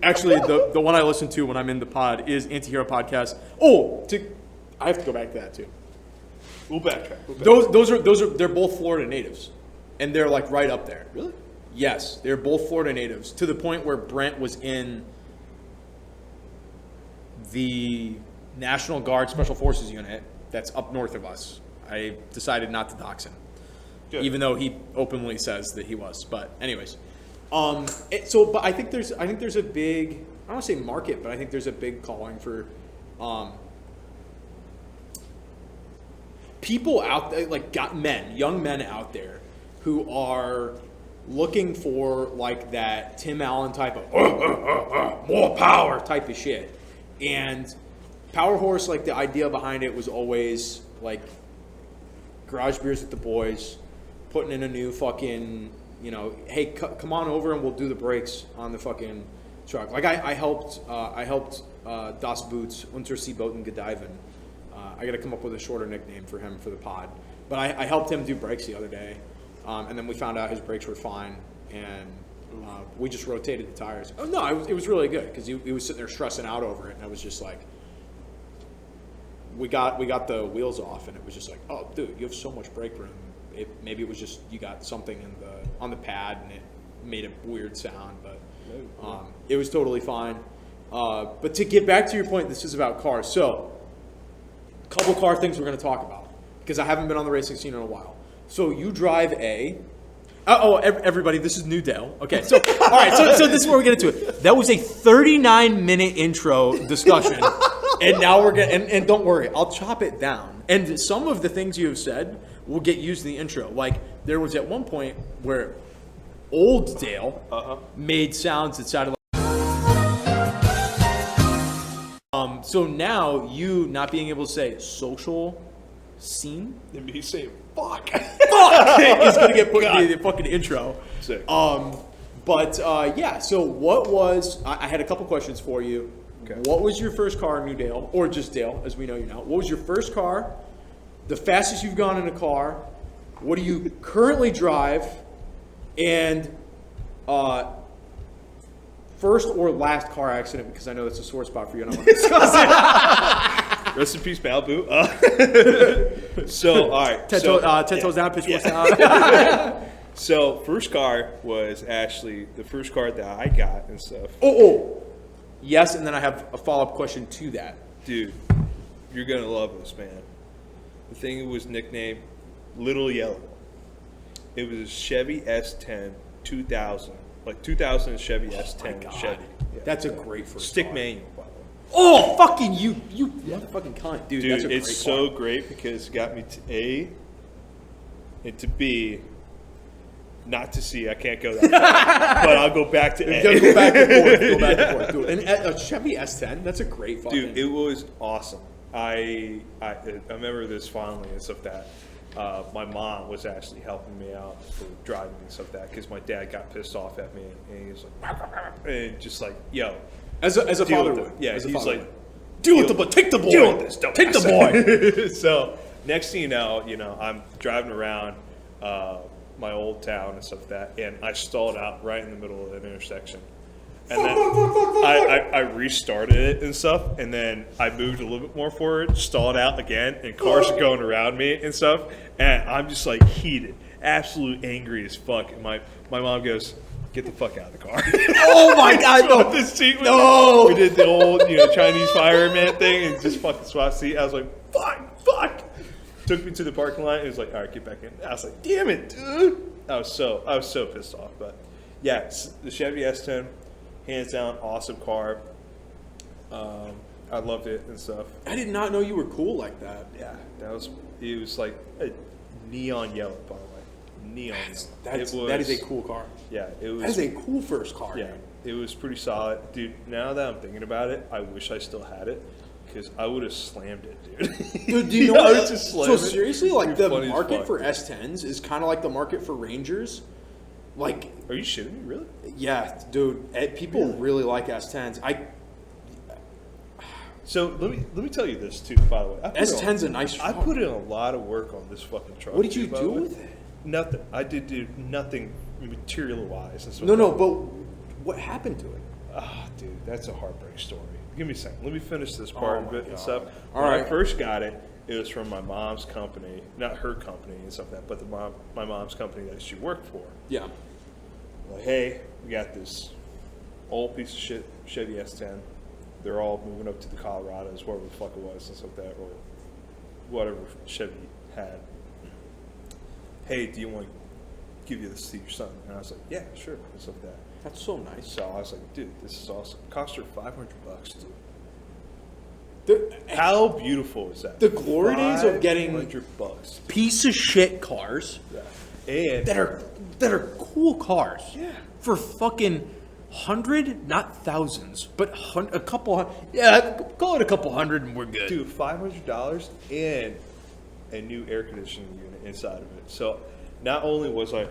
Actually, the one I listen to when I'm in the pod is Antihero Podcast. I have to go back to that too. We'll backtrack. Those are they're both Florida natives, and they're like right up there. Really? Yes, they're both Florida natives, to the point where Brent was in the National Guard Special Forces unit that's up north of us. I decided not to dox him, even though he openly says that he was. But anyways, but I think there's a big, I don't want to say market, but I think there's a big calling for people out there, like young men out there who are looking for like that Tim Allen type of more power type of shit. And Power Horse, like the idea behind it was always like garage beers with the boys, putting in a new fucking, hey, come on over and we'll do the brakes on the fucking truck. Like I helped Das Boots, Unterseeboten Gediven. I got to come up with a shorter nickname for him for the pod. But I helped him do brakes the other day. And then we found out his brakes were fine. And We just rotated the tires. Oh no, it was really good because he was sitting there stressing out over it, and I was just like, we got the wheels off, and it was just like, oh dude, you have so much brake room. Maybe it was just you got something on the pad and it made a weird sound, but it was totally fine. But to get back to your point, this is about cars. So, a couple car things we're going to talk about because I haven't been on the racing scene in a while. So you drive everybody, this is New Dale. Okay, so all right, so this is where we get into it. That was a 39-minute intro discussion, and now we're getting. And don't worry, I'll chop it down. And some of the things you have said will get used in the intro. Like there was at one point where Old Dale made sounds that sounded like. So now you not being able to say social scene And me saying, fuck. is going to get put in the fucking intro. Sick. Yeah, so what was, I had a couple questions for you. Okay. What was your first car in New Dale, or just Dale, as we know you now? What was your first car, the fastest you've gone in a car, what do you currently drive, and first or last car accident, because I know that's a sore spot for you and I want to discuss it. Rest in peace, Malibu. So, all right. 10 toes down, pitch force down. So, first car was actually the first car that I got and stuff. Oh. Yes, and then I have a follow-up question to that. Dude, you're going to love this, man. The thing was nicknamed Little Yellow. It was a Chevy S10 2000. Like 2000 Chevy S10 Chevy. Yeah. That's a great first Stick car. manual, by the way. Oh, fucking you fucking cunt. Dude, that's a Dude, great it's car. so great because it got me to A and to B. Not to C, I can't go that far. But I'll go back to A. Go back and forth. Dude. And a Chevy S10, that's a great fucking... Dude, it was awesome. I remember this fondly and stuff that my mom was actually helping me out for driving and stuff that because my dad got pissed off at me and he was like, and just like, yo. As a father with would. it. Yeah, as a he's father like, would. Deal with the boy. Take the boy. Deal with this, don't Take the boy. So next thing you know, I'm driving around my old town and stuff like that, and I stalled out right in the middle of an intersection. And then I restarted it and stuff, and then I moved a little bit more forward, stalled out again, and cars are going around me and stuff, and I'm just like heated, absolute angry as fuck. And my mom goes, "Get the fuck out of the car." Oh my God, no. The seat with No. me. We did the old, Chinese fireman thing and just fucking swap seat. I was like, fuck. Took me to the parking lot and was like, all right, get back in. I was like, damn it, dude. I was so pissed off. But yeah, the Chevy S10, hands down, awesome car. I loved it and stuff. I did not know you were cool like that. Yeah, it was like a neon yellow, by the way. Neon yellow. That is a cool car. Yeah, it was. That is a cool first car. Yeah, it was pretty solid. Dude, now that I'm thinking about it, I wish I still had it. Because I would have slammed it, dude. Dude, do you know I what? would just slam So it. seriously, like You're the funny as market fuck. for S10s is kind of like the market for Rangers. Like, Are you shitting me, really? yeah, dude, people really like S10s. So let me tell you this too. By the way, S10's a nice I truck. put in a lot of work on this fucking truck. What did you too, by do the way. with it? Nothing. I did do nothing material wise and stuff. No, but what happened to it? Ah, dude, that's a heartbreak story. Give me a second. Let me finish this part Oh a bit my and God. stuff. All When right. I first got it, it was from my mom's company, not her company and stuff like that, but my mom's company that she worked for. Yeah. Like, hey, we got this old piece of shit Chevy S10. They're all moving up to the Colorados, wherever the fuck it was, and stuff like that, or whatever Chevy had. Hey, do you want to give you this to your son? And I was like, yeah, sure, and stuff like that. That's so nice. So I was like, dude, this is awesome. Cost her $500, dude. The, How beautiful is that? The glory days of getting $500. piece of shit cars Yeah. And that are cool cars. Yeah. For fucking hundred, not thousands, but a couple. Yeah, call it a couple hundred, and we're good. dude, $500 and a new air conditioning unit inside of it. So not only was I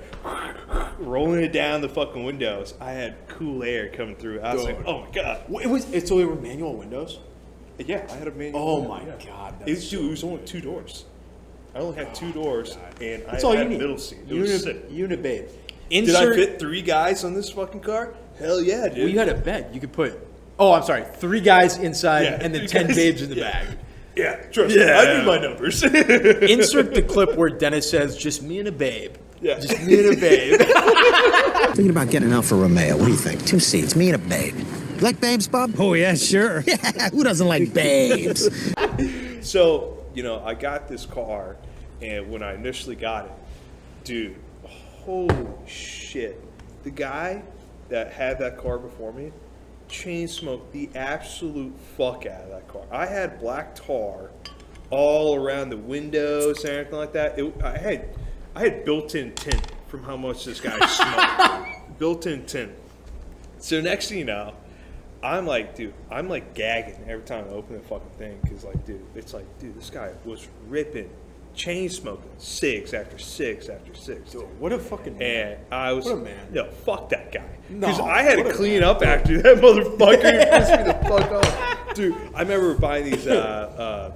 rolling it down the fucking windows, I had cool air coming through. I was like, oh my god. So they were manual windows. Yeah, I had a manual. Oh window, my yeah. God, It was only 2 doors. I only had 2 doors, and That's I all had you need. middle seat. It was sick. Unit babe. Did I fit 3 guys on this fucking car? Hell yeah, dude. Well, you had a bed. You could put. Oh, I'm sorry. 3 guys inside and then 10 guys. babes in the bag. Yeah, trust me. I knew my numbers. Insert the clip where Dennis says, "Just me and a babe." Yeah. Just me and a babe. Thinking about getting out for Romeo. What do you think? 2 seats, me and a babe. You like babes, Bob? Oh, yeah, sure. Yeah, who doesn't like babes? So, I got this car, and when I initially got it, dude, holy shit. The guy that had that car before me chain smoked the absolute fuck out of that car. I had black tar all around the windows and everything like that. I had built-in tint from how much this guy smoked. Built-in tint. So next thing you know, I'm like gagging every time I open the fucking thing because, dude, this guy was ripping, chain smoking, 6 after 6 after 6. Dude. What a fucking man. And I was, what a man. No, fuck that guy. No, Because I had to what a clean man. up after that motherfucker. He pissed me the fuck off. Dude, I remember buying these the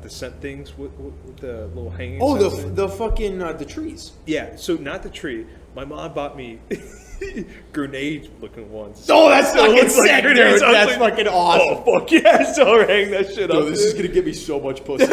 scent things with the little hanging. Oh, scent thing. the fucking the trees. Yeah, so not the tree. My mom bought me grenade-looking ones. Oh, that's So it fucking looks like sick, dude. grenades. I was That's fucking awesome. Oh, fuck yeah. So I'll hang that shit up. Dude, this is dude. gonna give me so much pussy.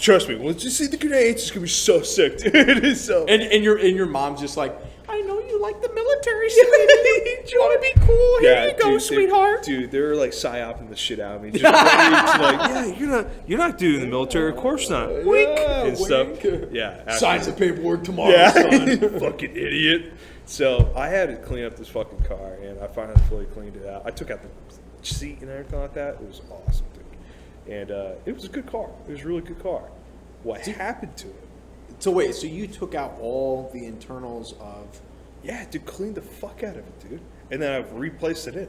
Trust me, once you see the grenades, it's going to be so sick, dude. So. and your mom's just like, I know you like the military, sweetie. Do you want to be cool? Here you go, dude, sweetheart. Dude, they were like psyoping the shit out of me. Just ready to you're not doing the military, of course not. Wink and stuff. Yeah, Sign some paperwork tomorrow, yeah, son. fucking idiot. So I had to clean up this fucking car, and I finally fully cleaned it out. I took out the seat and everything like that. It was awesome, dude. And it was a good car. It was a really good car. What happened to it? So wait, so you took out all the internals of? Yeah, dude, clean the fuck out of it, dude. And then I've replaced it in.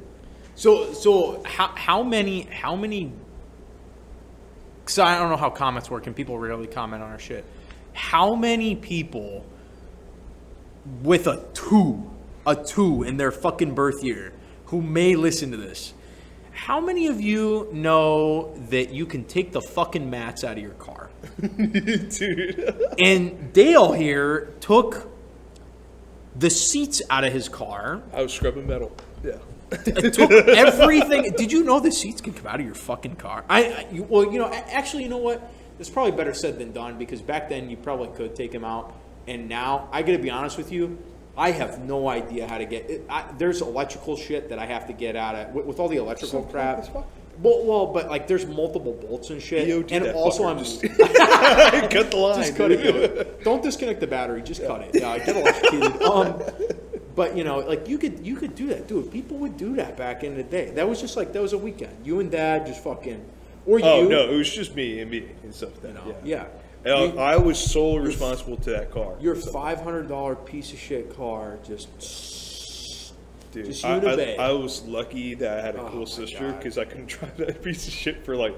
So how many? Because I don't know how comments work, and people rarely comment on our shit. How many people with a two in their fucking birth year who may listen to this? How many of you know that you can take the fucking mats out of your car? Dude. And Dale here took the seats out of his car. I was scrubbing metal. Yeah. Took everything. Did you know the seats can come out of your fucking car? Actually, you know what? It's probably better said than done, because back then you probably could take them out, and now I gotta be honest with you, I have no idea how to get it. There's electrical shit that I have to get out of with all the electrical crap. Well, but like there's multiple bolts and shit, EOD and that also fucker. I'm Cut the line. just cut it. Don't disconnect the battery. Just cut it. Yeah, get electrocuted. But like you could do that, dude. People would do that back in the day. That was just that was a weekend. You and Dad just fucking, or you. Oh no, it was just me and stuff. Yeah. I was solely responsible to that car. Your $500 piece of shit car just. Dude, Just you and a babe. I was lucky that I had a Oh, cool my sister, God. because I couldn't drive that piece of shit for like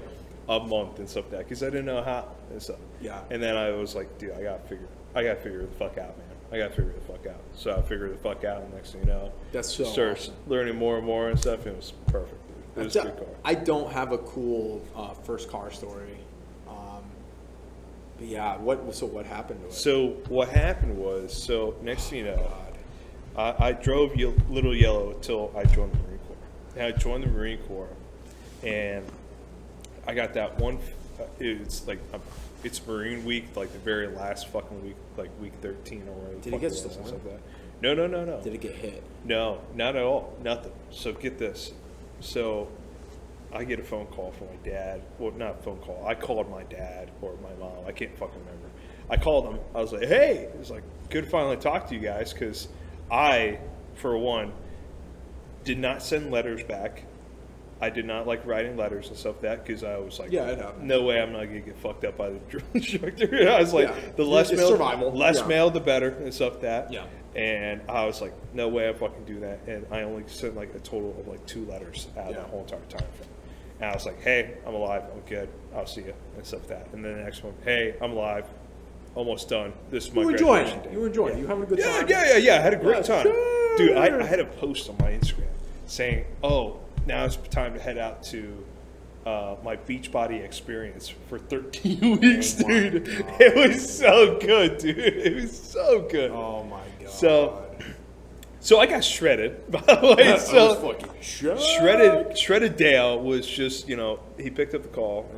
a month and stuff like that, because I didn't know how and stuff. Yeah. And then I was like, dude, I gotta figure the fuck out, man. I gotta figure the fuck out. So I figured the fuck out, and next thing you know, That's so started awesome. learning more and more and stuff. And it was perfect, dude. It was a good car. I don't have a cool first car story. But yeah, what happened to it? So what happened was, next thing you know, I drove Little Yellow until I joined the Marine Corps. And I joined the Marine Corps, and I got that one. It's Marine Week, like the very last fucking week, like week 13 or whatever. Did it get stolen? Like that. No. Did it get hit? No, not at all. Nothing. So get this. So I get a phone call from my dad. Well, not a phone call. I called my dad or my mom. I can't fucking remember. I called him. I was like, hey, it was like, good to finally talk to you guys, because I, for one, did not send letters back. I did not like writing letters and stuff like that, because I was like, Yeah, it happened. no way I'm not going to get fucked up by the drill instructor. I was like, Yeah. the less It's mail, survival. less Yeah. mail, the better, and stuff like that. Yeah. And I was like, no way I fucking do that. And I only sent like a total of like 2 letters out of Yeah. that whole entire time frame. And I was like, hey, I'm alive. I'm good. I'll see you. And stuff like that. And then the next one, hey, I'm alive. Almost done. This is my You were enjoying graduation it. day. You were enjoying it. You having a good time? Yeah. I had a great Yeah, time. sure. Dude, I had a post on my Instagram saying, oh, now it's time to head out to my Beachbody experience for 13 weeks, dude. It was so good, dude. It was so good. Oh my god. So I got shredded, by the way. I So was fucking shredded Dale was just, he picked up the call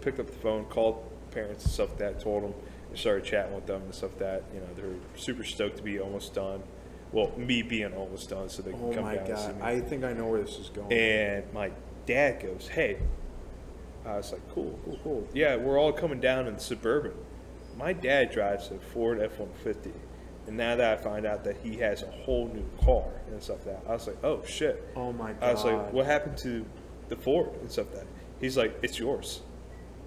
picked up the phone, called parents and stuff like that, told them, and started chatting with them and stuff like that. They were super stoked to be almost done. Well, me being almost done, so they can come down and see me. I think I know where this is going. And my dad goes, "Hey," I was like, "Cool. Yeah, we're all coming down in the Suburban." My dad drives a Ford F-150. And now that I find out that he has a whole new car and stuff like that, I was like, oh shit. Oh my god. I was like, what happened to the Ford and stuff like that? He's like, it's yours.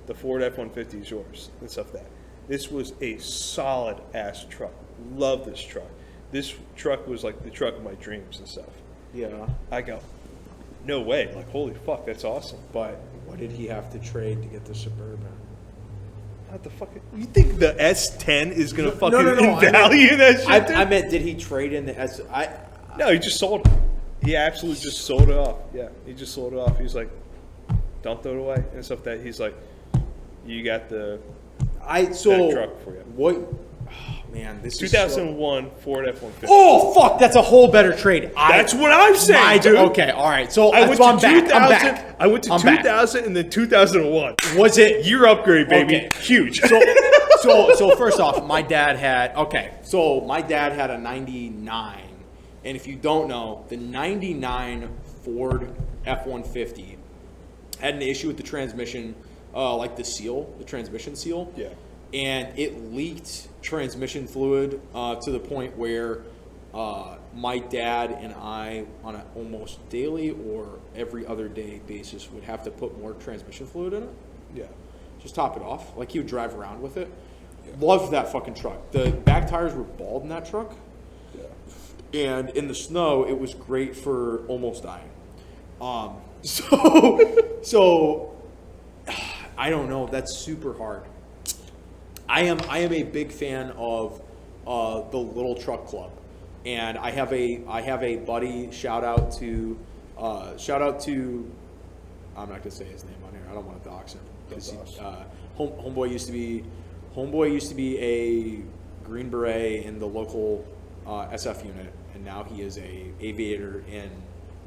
The Ford F-150 is yours and stuff like that. This was a solid ass truck. Love this truck. This truck was like the truck of my dreams and stuff. Yeah. I go, no way. Like, holy fuck, that's awesome. But what did he have to trade to get the Suburban? What the fuck? You think the S10 is gonna fucking No. value that shit? I meant, did he trade in the S? No, he just sold it. He absolutely just sold it off. Yeah, he just sold it off. He's like, don't throw it away and stuff. That he's like, you got that truck for you. What? Oh man, this 2001 Ford F-150. Oh fuck, that's a whole better trade. That's what I'm saying, dude. Okay, all right. So I went to I'm 2000. back. I went to 2000 and then 2001. Was it year upgrade, baby? Okay. Huge. So first off, my dad had a 99, and if you don't know, the 99 Ford F-150 had an issue with the transmission, like the transmission seal. Yeah. And it leaked transmission fluid to the point where my dad and I, on an almost daily or every other day basis, would have to put more transmission fluid in it. Yeah. Just top it off. Like, he would drive around with it. Yeah. Loved that fucking truck. The back tires were bald in that truck. Yeah. And in the snow, it was great for almost dying. So I don't know. That's super hard. I am a big fan of the Little Truck Club, and I have a buddy. Shout out to I'm not gonna say his name on here. I don't want to dox him because homeboy used to be a Green Beret in the local SF unit, and now he is a aviator in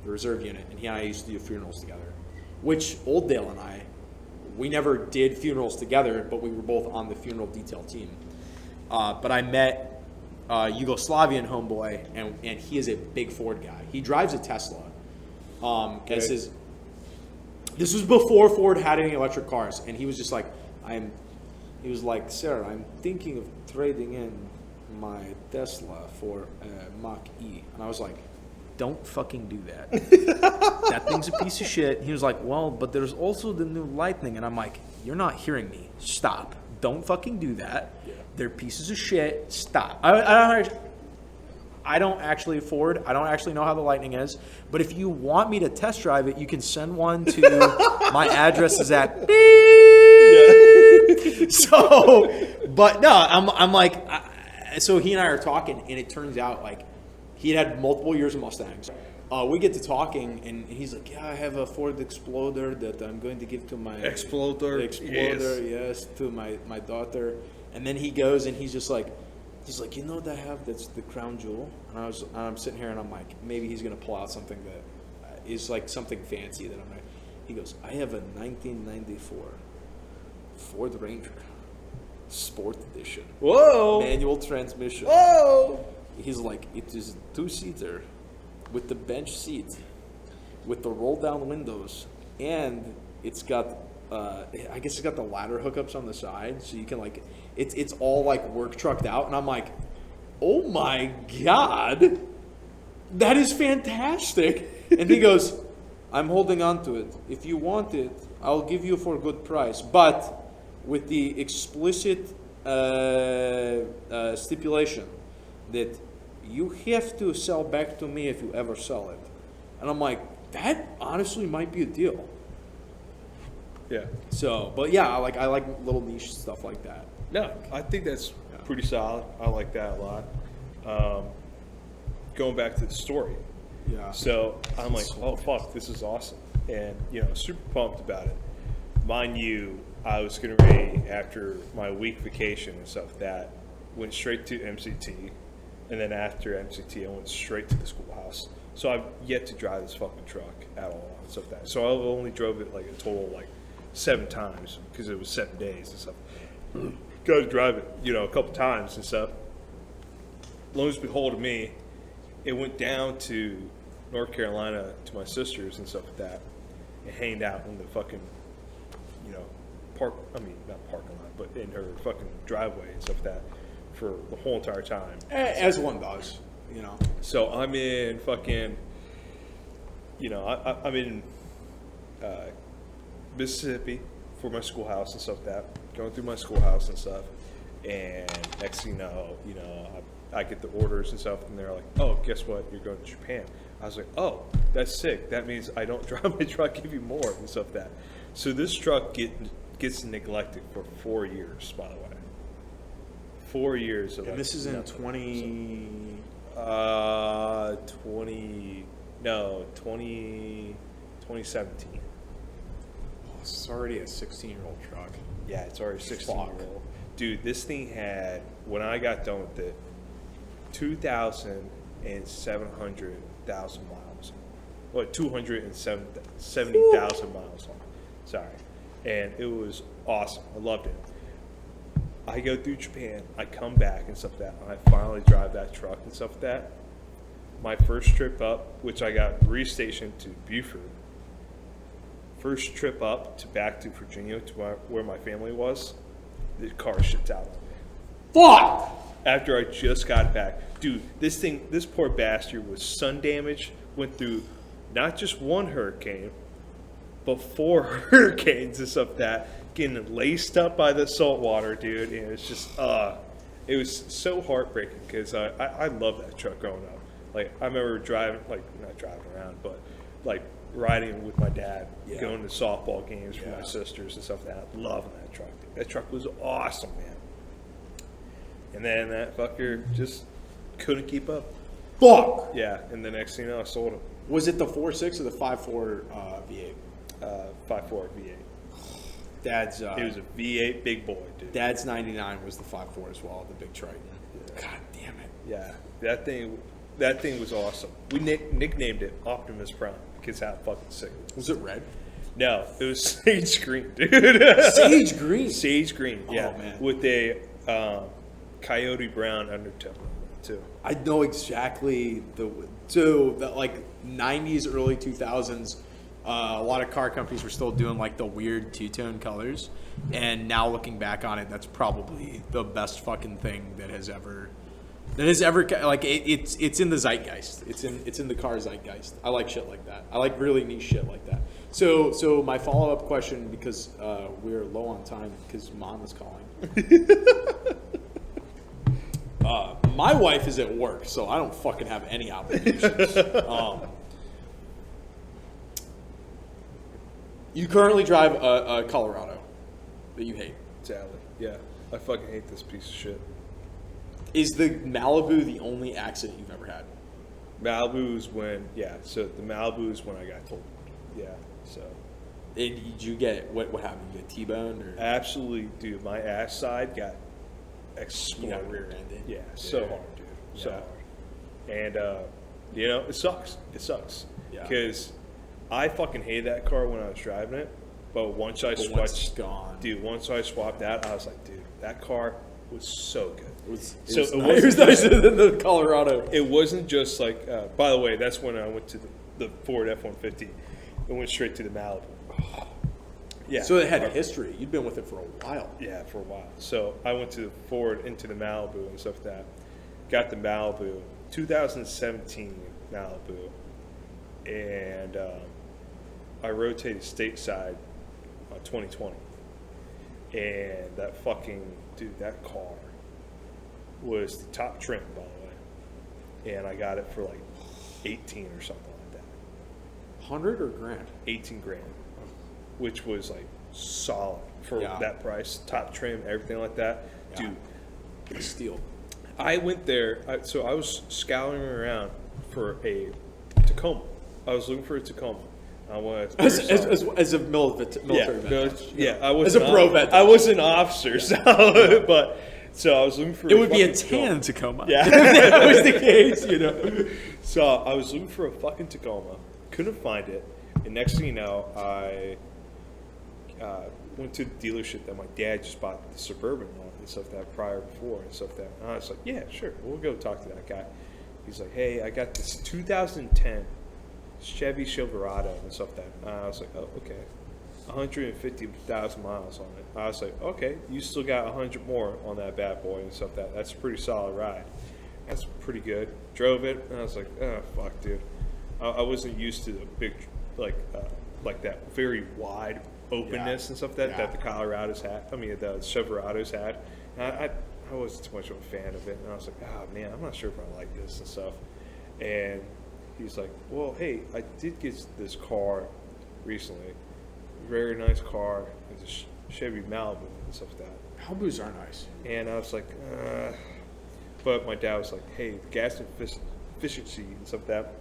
the reserve unit, and he and I used to do funerals together. Which Old Dale and I, we never did funerals together, but we were both on the funeral detail team. But I met Yugoslavian homeboy, and he is a big Ford guy. He drives a Tesla. This was before Ford had any electric cars, and he was just like, he was like, sir, I'm thinking of trading in my Tesla for a Mach-E. And I was like, don't fucking do that. That thing's a piece of shit. He was like, well, but there's also the new Lightning. And I'm like, you're not hearing me. Stop. Don't fucking do that. Yeah. They're pieces of shit. Stop. I don't actually Ford. I don't actually know how the Lightning is. But if you want me to test drive it, you can send one to my address is at beep. So, but no, I'm like, so he and I are talking, and it turns out like he had multiple years of Mustangs. We get to talking, and he's like, yeah, I have a Ford Explorer that I'm going to give to my Exploder, yes, to my daughter. And then he goes, and he's like, you know what I have that's the crown jewel? And I'm sitting here, and I'm like, maybe he's gonna pull out something that is like something fancy that I'm like. He goes, I have a 1994 Ford Ranger Sport Edition. Whoa! Manual transmission. Whoa! He's like, it is a 2-seater with the bench seat, with the roll-down windows, and it's got, I guess it's got the ladder hookups on the side, so you can like, it's all like work trucked out, and I'm like, oh my god, that is fantastic. And he goes, I'm holding on to it. If you want it, I'll give you for a good price, but with the explicit stipulation that you have to sell back to me if you ever sell it. And I'm like, that honestly might be a deal. Yeah. So, but yeah, I like little niche stuff like that. No, I think that's pretty solid. I like that a lot. Going back to the story. Yeah. So I'm like, oh fuck, this is awesome. and super pumped about it. Mind you, I was getting ready after my week vacation and stuff that went straight to MCT, and then after MCT I went straight to the schoolhouse. So I've yet to drive this fucking truck at all and stuff like that. So I only drove it like a total like 7 times because it was 7 days and stuff. Got to drive it, a couple times and stuff. Lo and behold of me, it went down to North Carolina to my sisters and stuff like that, and hanged out in the fucking, not parking lot, but in her fucking driveway and stuff like that for the whole entire time. As one does, So I'm in fucking, I'm in Mississippi for my schoolhouse and stuff like that, going through my schoolhouse and stuff, and next thing you know, I get the orders and stuff, and they're like, oh, guess what, you're going to Japan. I was like, oh, that's sick. That means I don't drive my truck anymore and stuff like that. So this truck gets neglected for 4 years, by the way. 4 years. And this is in 2017. Oh, it's already a 16-year-old truck. Yeah, it's already 16-year-old. Dude, this thing had, when I got done with it, 2,700,000 miles. Well, 270,000 miles long. Sorry. And it was awesome. I loved it. I go through Japan, I come back and stuff like that, and I finally drive that truck and stuff like that. My first trip up, which I got restationed to Buford, first trip up to back to Virginia to where my family was, the car shits out. Fuck! After I just got back. Dude, this poor bastard was sun damaged, went through not just one hurricane, but 4 hurricanes and stuff like that, getting laced up by the salt water, dude. And it's just, it was so heartbreaking because I love that truck growing up. Like, I remember driving, like, not driving around, but like riding with my dad, going to softball games for my sisters and stuff like that. Loving that truck, dude. That truck was awesome, man. And then that fucker just couldn't keep up. Fuck! Yeah, and the next thing you know, I sold him. Was it the 4.6 or the 5.4 V8? 5.4 V8. Dad's. It was a V8 big boy, dude. Dad's 99 was the 5.4 as well, the big Triton. Yeah. God damn it. Yeah, that thing was awesome. We nicknamed it Optimus Prime because how fucking sick it was. Was it red? No, it was sage green, dude. Sage green? Sage green, yeah. Oh, man. With a coyote brown undertone, too. I know exactly the 90s, early 2000s. A lot of car companies were still doing like the weird two-tone colors, and now looking back on it, that's probably the best fucking thing that has ever like it's in the zeitgeist. It's in the car zeitgeist. I like shit like that. I like really niche shit like that. So my follow-up question, because we're low on time because Mom is calling. My wife is at work, so I don't fucking have any obligations. You currently drive a Colorado that you hate. Sadly, yeah. I fucking hate this piece of shit. Is the Malibu the only accident you've ever had? Malibu's when, so the Malibu's when I got told. Yeah, so. And did you get, what happened? You get T-boned? Or? Absolutely, dude. My ass side got You exploded. got rear-ended? Yeah, so hard, dude. So hard. And, it sucks. It sucks. Yeah. Because I fucking hated that car when I was driving it. But once I Once it's gone. Dude, once I swapped out, I was like, dude, that car was so good. It was wasn't nicer than the Colorado. It wasn't just like, by the way, that's when I went to the Ford F-150. It went straight to the Malibu. Yeah. So it had a history. You'd been with it for a while. Yeah, for a while. So I went to the Ford into the Malibu and stuff like that. Got the Malibu, 2017 Malibu. And I rotated stateside 2020. And that that car was the top trim, by the way. And I got it for like 18 or something like that. 100 or grand? 18 grand, which was like solid for that price. Top trim, everything like that. Yeah. Dude, Steel. I went there, so I was scouring around for a Tacoma. I was looking for a Tacoma. I wanted As a military vet. Yeah, I was as a pro vet. I was an officer, so I was looking for. It would be a tan Tacoma. Yeah, if that was the case, you know. So I was looking for a fucking Tacoma, couldn't find it, and next thing you know, I went to the dealership that my dad just bought the Suburban on and stuff before and stuff that. And I was like, yeah, sure, we'll go talk to that guy. He's like, hey, I got this 2010 Chevy Silverado and stuff that. And I was like, oh, okay, 150,000 miles on it. I was like, okay, you still got 100 more on that bad boy and stuff that. That's a pretty solid ride. That's pretty good. Drove it, and I was like, oh, fuck, dude. I wasn't used to the big, like that very wide openness and stuff that the Colorados had. I mean, the Silverados had. And I wasn't too much of a fan of it, and I was like, oh man, I'm not sure if I like this and stuff. And he's like, well, hey, I did get this car recently. Very nice car. It's a Chevy Malibu and stuff like that. Malibus are nice. And I was like, but my dad was like, hey, the gas efficiency and stuff like that.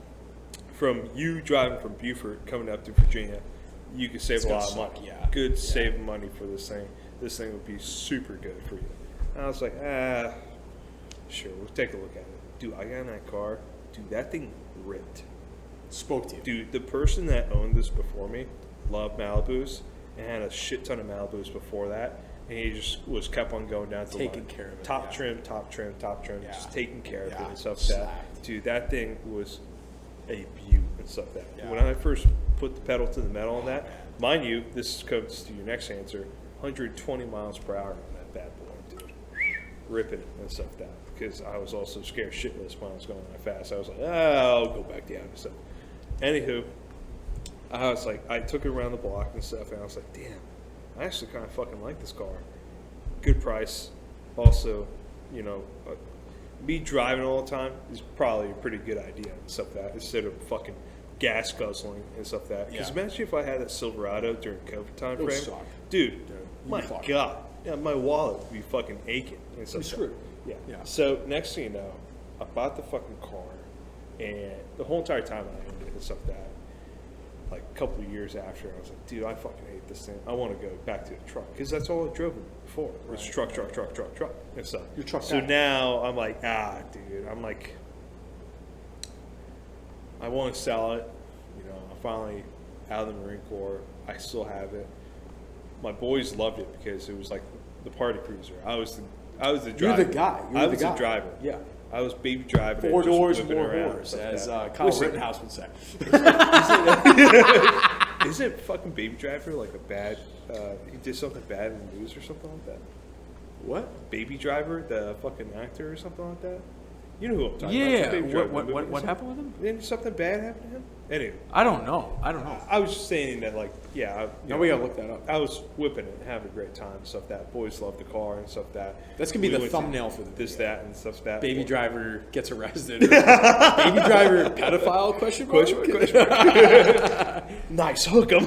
From you driving from Beaufort coming up to Virginia, you could save a lot of money. Yeah. Good saving money for this thing. This thing would be super good for you. And I was like, sure, we'll take a look at it. Dude, I got in that car. Dude, that thing ripped. Spoke to you. Dude, the person that owned this before me loved Malibus and had a shit ton of Malibus before that. And he just kept on going down to the taking line. care of it. Top trim, just taking care of it and stuff like that. Slapped. Dude, that thing was a beaut and stuff like that. Yeah. When I first put the pedal to the metal on that, mind you, this comes to your next answer, 120 miles per hour on that bad boy, dude. Ripping it and stuff like that. Because I was also scared shitless when I was going that fast. I was like, I'll go back down and stuff. Anywho, I was like, I took it around the block and stuff, and I was like, damn, I actually kind of fucking like this car. Good price. Also, you know, me driving all the time is probably a pretty good idea and stuff like that, instead of fucking gas guzzling and stuff like that. Because imagine if I had that Silverado during COVID time frame. Suck. Dude, my God. Yeah, my wallet would be fucking aching and stuff. Screwed. Yeah. So next thing you know, I bought the fucking car, and the whole entire time I owned it and stuff like that, like a couple of years after, I was like, dude, I fucking hate this thing. I want to go back to the truck, because that's all I drove before. It was truck and stuff. Your truck. So now I'm like, dude, I'm like, I want to sell it. You know, I'm finally out of the Marine Corps. I still have it. My boys loved it because it was like the party cruiser. I was the driver. You're the guy. I was the driver. Yeah. I was baby driving. Four it, just doors, whipping more around and whores, stuff as like that. Kyle Rittenhouse would say. Isn't fucking Baby Driver like a bad? He did something bad in the news or something like that. What? Baby Driver, the fucking actor or something like that. You know who I'm talking Yeah. about? Baby Driver, What happened with him? Didn't something bad happen to him? Anyway, I don't know. I was just saying that, like, yeah. Now we gotta look that up. I was whipping it, having a great time and stuff that. Boys love the car and stuff that. That's gonna be the went thumbnail for the this, video. that, and stuff that. Baby driver gets arrested. Baby driver pedophile? Question mark. Nice hook 'em.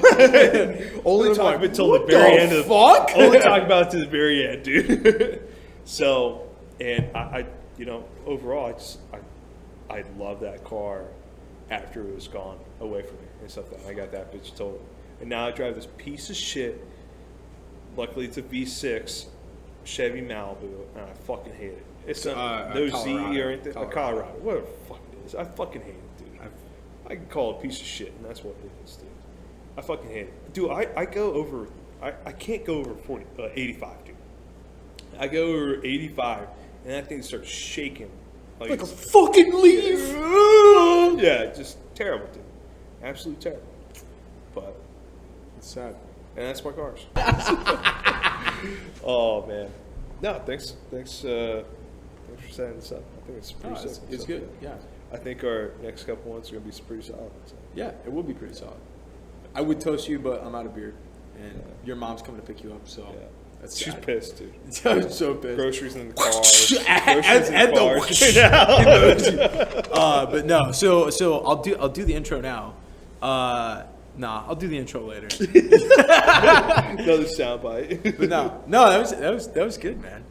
Only talk like, until what the very the end of fuck? Only talk about it to the very end, dude. So, and I you know, overall, I love that car after it was gone away from me and stuff. That I got that bitch totaled, and now I drive this piece of shit. Luckily, it's a V6 Chevy Malibu, and I fucking hate it. It's not no Z or anything. Colorado. Whatever the fuck it is. I fucking hate it, dude. I can call it a piece of shit, and that's what it is, dude. I fucking hate it. Dude, I go over, I can't go over 85, dude. I go over 85, and that thing starts shaking. Like a fucking leaf. Yeah, just terrible, dude. Absolutely terrible. But It's sad. and that's my cars. Oh man. No, thanks for setting this up. I think it's pretty sick. It's good. Yeah. I think our next couple ones are gonna be pretty solid. So. Yeah, it will be pretty solid. I would toast you, but I'm out of beer, and your mom's coming to pick you up, so that's She's sad. pissed, dude. I'm so pissed. Groceries in the cars. But no. So I'll do the intro now. I'll do the intro later. Another soundbite. But no, that was good, man.